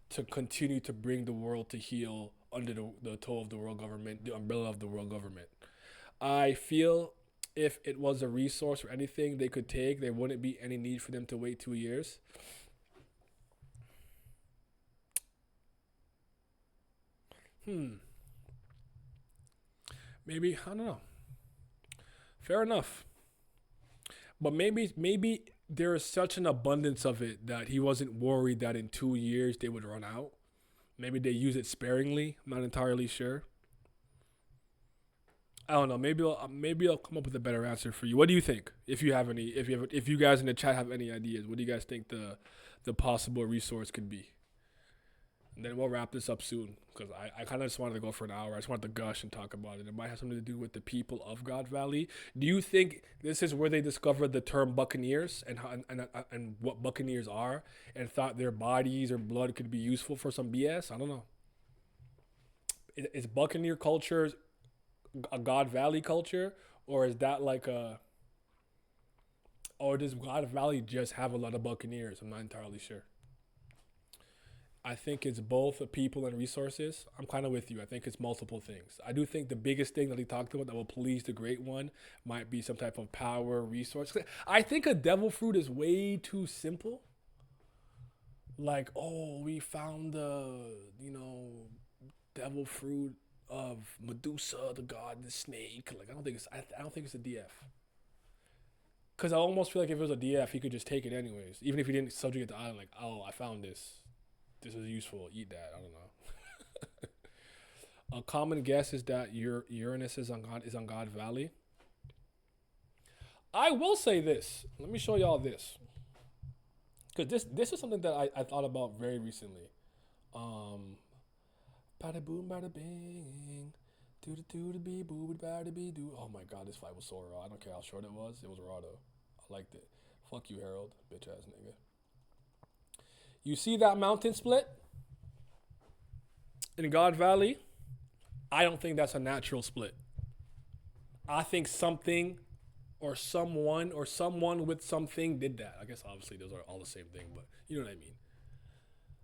to continue to bring the world to heel under the toe of the world government, the umbrella of the world government. I feel if it was a resource or anything they could take, there wouldn't be any need for them to wait 2 years. Maybe, I don't know. Fair enough. But maybe there is such an abundance of it that he wasn't worried that in 2 years they would run out. Maybe they use it sparingly. I'm not entirely sure. I don't know. Maybe I'll come up with a better answer for you. What do you think? If you guys in the chat have any ideas, what do you guys think the possible resource could be? And then we'll wrap this up soon because I kind of just wanted to go for an hour. I just wanted to gush and talk about it. It might have something to do with the people of God Valley. Do you think this is where they discovered the term Buccaneers and what Buccaneers are and thought their bodies or blood could be useful for some BS? I don't know. Is Buccaneer culture a God Valley culture, or is that or does God Valley just have a lot of Buccaneers? I'm not entirely sure. I think it's both the people and resources. I'm kind of with you. I think it's multiple things. I do think the biggest thing that he talked about that will please the Great One might be some type of power resource. I think a devil fruit is way too simple. Like, oh, we found the, devil fruit of Medusa, the god, the snake. Like, I don't think it's a DF. Because I almost feel like if it was a DF, he could just take it anyways. Even if he didn't subjugate the island, like, oh, I found this. This is useful. Eat that. I don't know. A common guess is that Uranus is on God Valley. I will say this. Let me show y'all this. Because this is something that I thought about very recently. Bada boom, bada bing. Do the do the be boo bada be do. Oh my god, this fight was so raw. I don't care how short it was. It was raw though. I liked it. Fuck you, Harold. Bitch ass nigga. You see that mountain split in God Valley? I don't think that's a natural split. I think something or someone with something did that. I guess obviously those are all the same thing, but you know what I mean.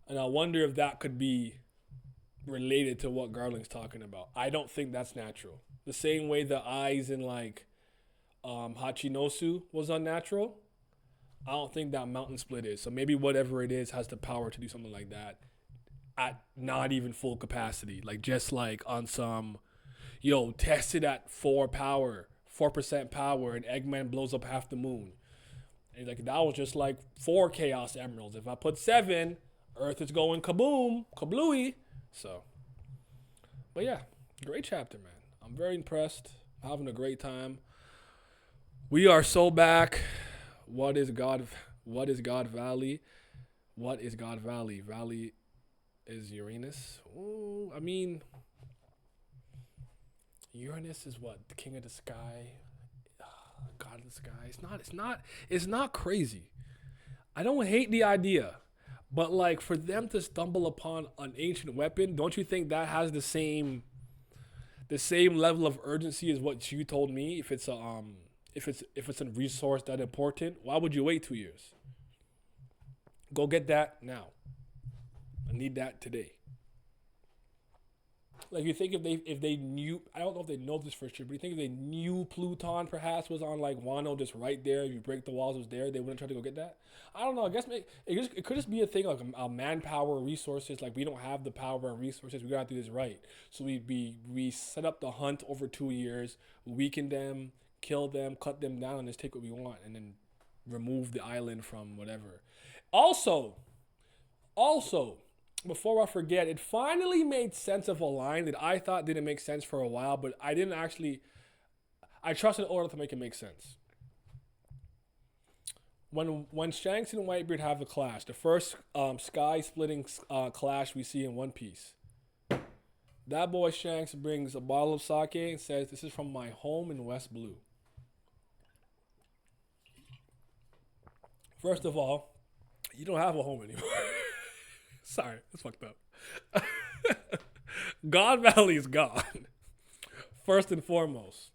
And I wonder if that could be related to what Garland's talking about. I don't think that's natural. The same way the eyes in Hachinosu was unnatural, I don't think that mountain split is. So maybe whatever it is has the power to do something like that at not even full capacity. Like just like on some, test it at 4% power, and Eggman blows up half the moon. And like that was just like 4 Chaos Emeralds. If I put 7, Earth is going kaboom, kablooey. So, but yeah, great chapter, man. I'm very impressed. I'm having a great time. We are so back. What is God? What is God Valley? What is God Valley? Valley is Uranus. Ooh, I mean, Uranus is what the king of the sky, God of the sky. It's not. It's not. It's not crazy. I don't hate the idea, but like for them to stumble upon an ancient weapon, don't you think that has the same level of urgency as what you told me? If it's a resource that important, why would you wait 2 years? Go get that now. I need that today. Like you think if they knew, I don't know if they know this for sure, but you think if they knew Pluton perhaps was on like Wano, just right there, if you break the walls, it was there, they wouldn't try to go get that. I don't know. I guess it could just be a thing like a manpower resources. Like we don't have the power and resources. We gotta do this right. So we set up the hunt over 2 years, weaken them, kill them, cut them down, and just take what we want, and then remove the island from whatever. Also, also, before I forget, it finally made sense of a line that I thought didn't make sense for a while, but I didn't actually. I trusted Oda to make it make sense. When Shanks and Whitebeard have the clash, the first sky splitting clash we see in One Piece, that boy Shanks brings a bottle of sake and says, "This is from my home in West Blue." First of all, you don't have a home anymore. Sorry, that's fucked up. God Valley is gone. First and foremost.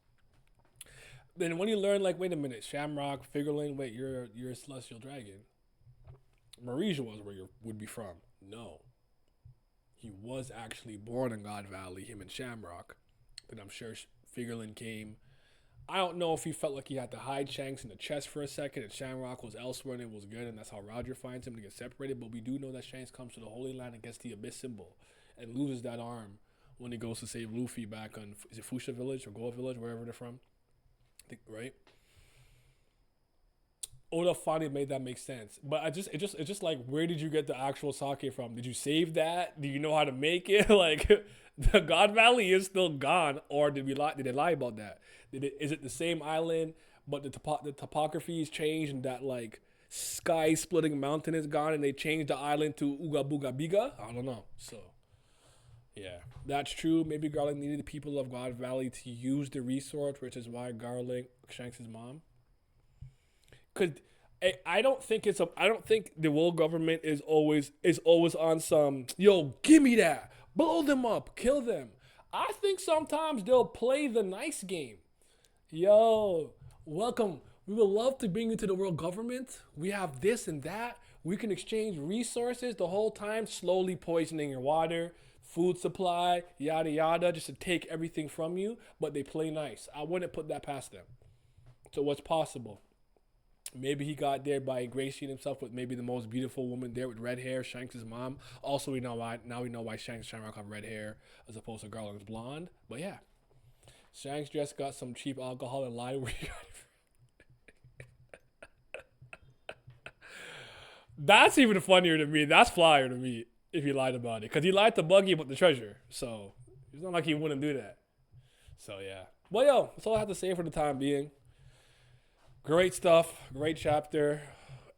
Then when you learn, like, wait a minute, Shamrock, Figureland, wait, you're a celestial dragon. Marisia was where you would be from. No. He was actually born in God Valley, him and Shamrock. Then I'm sure Figureland came. I don't know if he felt like he had to hide Shanks in the chest for a second and Shamrock was elsewhere and it was good and that's how Roger finds him to get separated. But we do know that Shanks comes to the Holy Land and gets the Abyss symbol and loses that arm when he goes to save Luffy back on, is it Fuchsia Village or Goa Village, wherever they're from? I think, right? Oda finally made that make sense. But it's just like, where did you get the actual sake from? Did you save that? Do you know how to make it? Like, the God Valley is still gone, or did they lie about that? Is it the same island, but the topography is changed and that like sky splitting mountain is gone, and they changed the island to Uga Buga Biga? I don't know. So yeah, that's true. Maybe Garlic needed the people of God Valley to use the resource, which is why Garlic Shanks' mom. Could I don't think the world government is always on some, yo, give me that, blow them up, kill them. I think sometimes they'll play the nice game. Yo, welcome. We would love to bring you to the world government. We have this and that. We can exchange resources the whole time, slowly poisoning your water, food supply, yada yada, just to take everything from you. But they play nice. I wouldn't put that past them. So what's possible? Maybe he got there by ingratiating himself with maybe the most beautiful woman there with red hair, Shanks' mom. Also, we know why Shanks and Shamrock have red hair as opposed to Garland's blonde. But yeah, Shanks just got some cheap alcohol and lied where he got it from. That's even funnier to me. That's flyer to me if he lied about it. Because he lied to Buggy about the treasure. So it's not like he wouldn't do that. So yeah. Well, yo, that's all I have to say for the time being. Great stuff. Great chapter.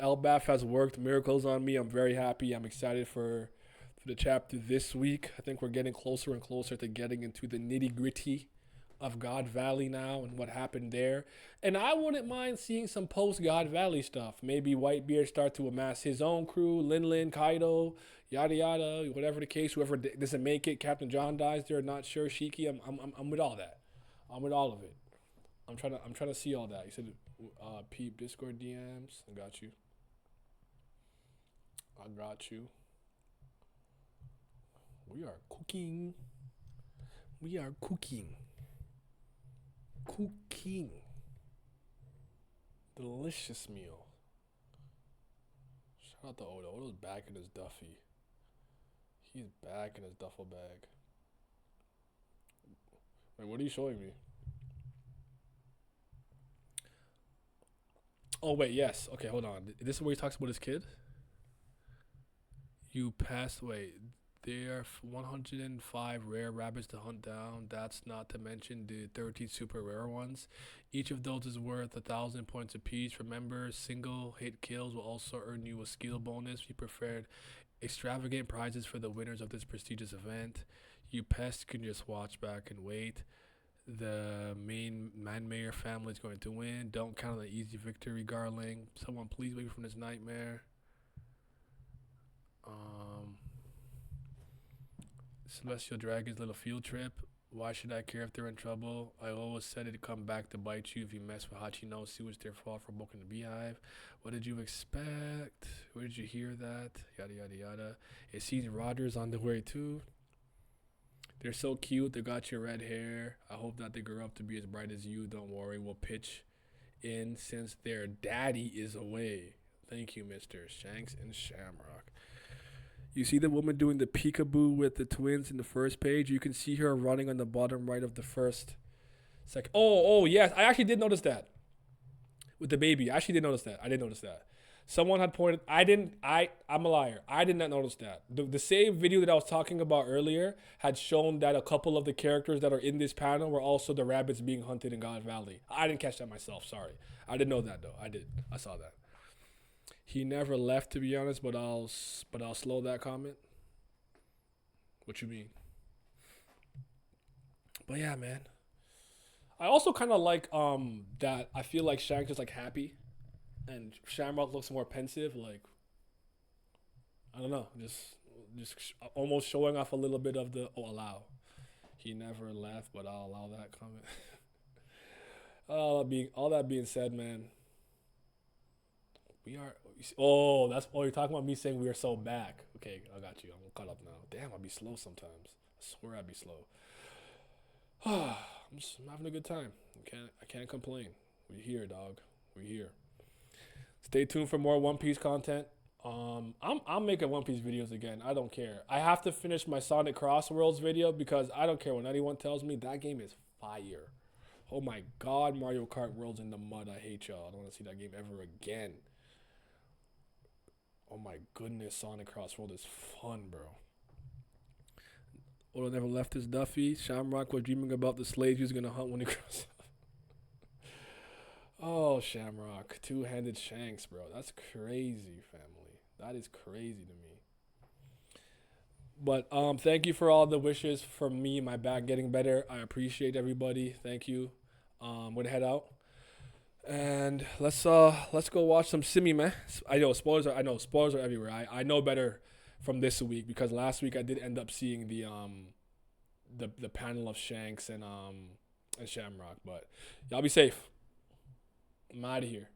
Elbaf has worked miracles on me. I'm very happy. I'm excited for the chapter this week. I think we're getting closer and closer to getting into the nitty gritty of God Valley now and what happened there. And I wouldn't mind seeing some post God Valley stuff. Maybe Whitebeard start to amass his own crew, Lin, Kaido, yada yada, whatever the case. Whoever doesn't make it, Captain John dies there. Not sure. Shiki. I'm with all that. I'm with all of it. I'm trying to see all that. You said peep Discord DMs. I got you. We are cooking. Cooking. Delicious meal. Shout out to Oda. Oda's back in his Duffy. He's back in his duffel bag. Wait, what are you showing me? Oh, wait, yes. Okay, hold on. This is where he talks about his kid? You passed away. There are 105 rare rabbits to hunt down. That's not to mention the 13 super rare ones. Each of those is worth 1,000 points apiece. Remember, single hit kills will also earn you a skill bonus. We prepared extravagant prizes for the winners of this prestigious event. You pests can just watch back and wait. The main Manmayer family is going to win. Don't count on the easy victory, Garling. Someone please wake me from this nightmare. Celestial Dragon's little field trip. Why should I care if they're in trouble? I always said it'd come back to bite you if you mess with Hachinosu. It's their fault for broken the beehive. What did you expect? Where did you hear that? Yada yada yada. It seems Roger's on the way too. They're so cute. They got your red hair. I hope that they grow up to be as bright as you. Don't worry. We'll pitch in since their daddy is away. Thank you, Mr. Shanks and Shamrock. You see the woman doing the peekaboo with the twins in the first page? You can see her running on the bottom right of the first second. Oh, yes. I actually did notice that. With the baby. I actually did notice that. I did notice that. Someone had pointed. I'm a liar. I did not notice that. The same video that I was talking about earlier had shown that a couple of the characters that are in this panel were also the rabbits being hunted in God Valley. I didn't catch that myself. Sorry. I didn't know that, though. I did. I saw that. He never left, to be honest, but I'll slow that comment. What you mean? But yeah, man. I also kind of like that. I feel like Shanks is like happy, and Shamrock looks more pensive. Like, I don't know, just almost showing off a little bit of the allow. He never left, but I'll allow that comment. All that being said, man. We are. You're talking about me saying we are so back. Okay, I got you. I'm caught up now. Damn, I'll be slow sometimes. I swear I'd be slow. I'm having a good time. I can't complain. We're here, dog. We're here. Stay tuned for more One Piece content. I'm making One Piece videos again. I don't care. I have to finish my Sonic Cross Worlds video because I don't care when anyone tells me that game is fire. Oh my God, Mario Kart Worlds in the mud. I hate y'all. I don't want to see that game ever again. Oh my goodness, Sonic Cross World is fun, bro. Oda never left his Duffy. Shamrock was dreaming about the slaves he was going to hunt when he grows up. Oh, Shamrock. Two-handed Shanks, bro. That's crazy, family. That is crazy to me. But thank you for all the wishes for me, my back getting better. I appreciate everybody. Thank you. I'm going to head out. And let's go watch some Simi, man. I know spoilers are everywhere. I know better from this week because last week I did end up seeing the panel of Shanks and Shamrock. But y'all be safe. I'm out of here.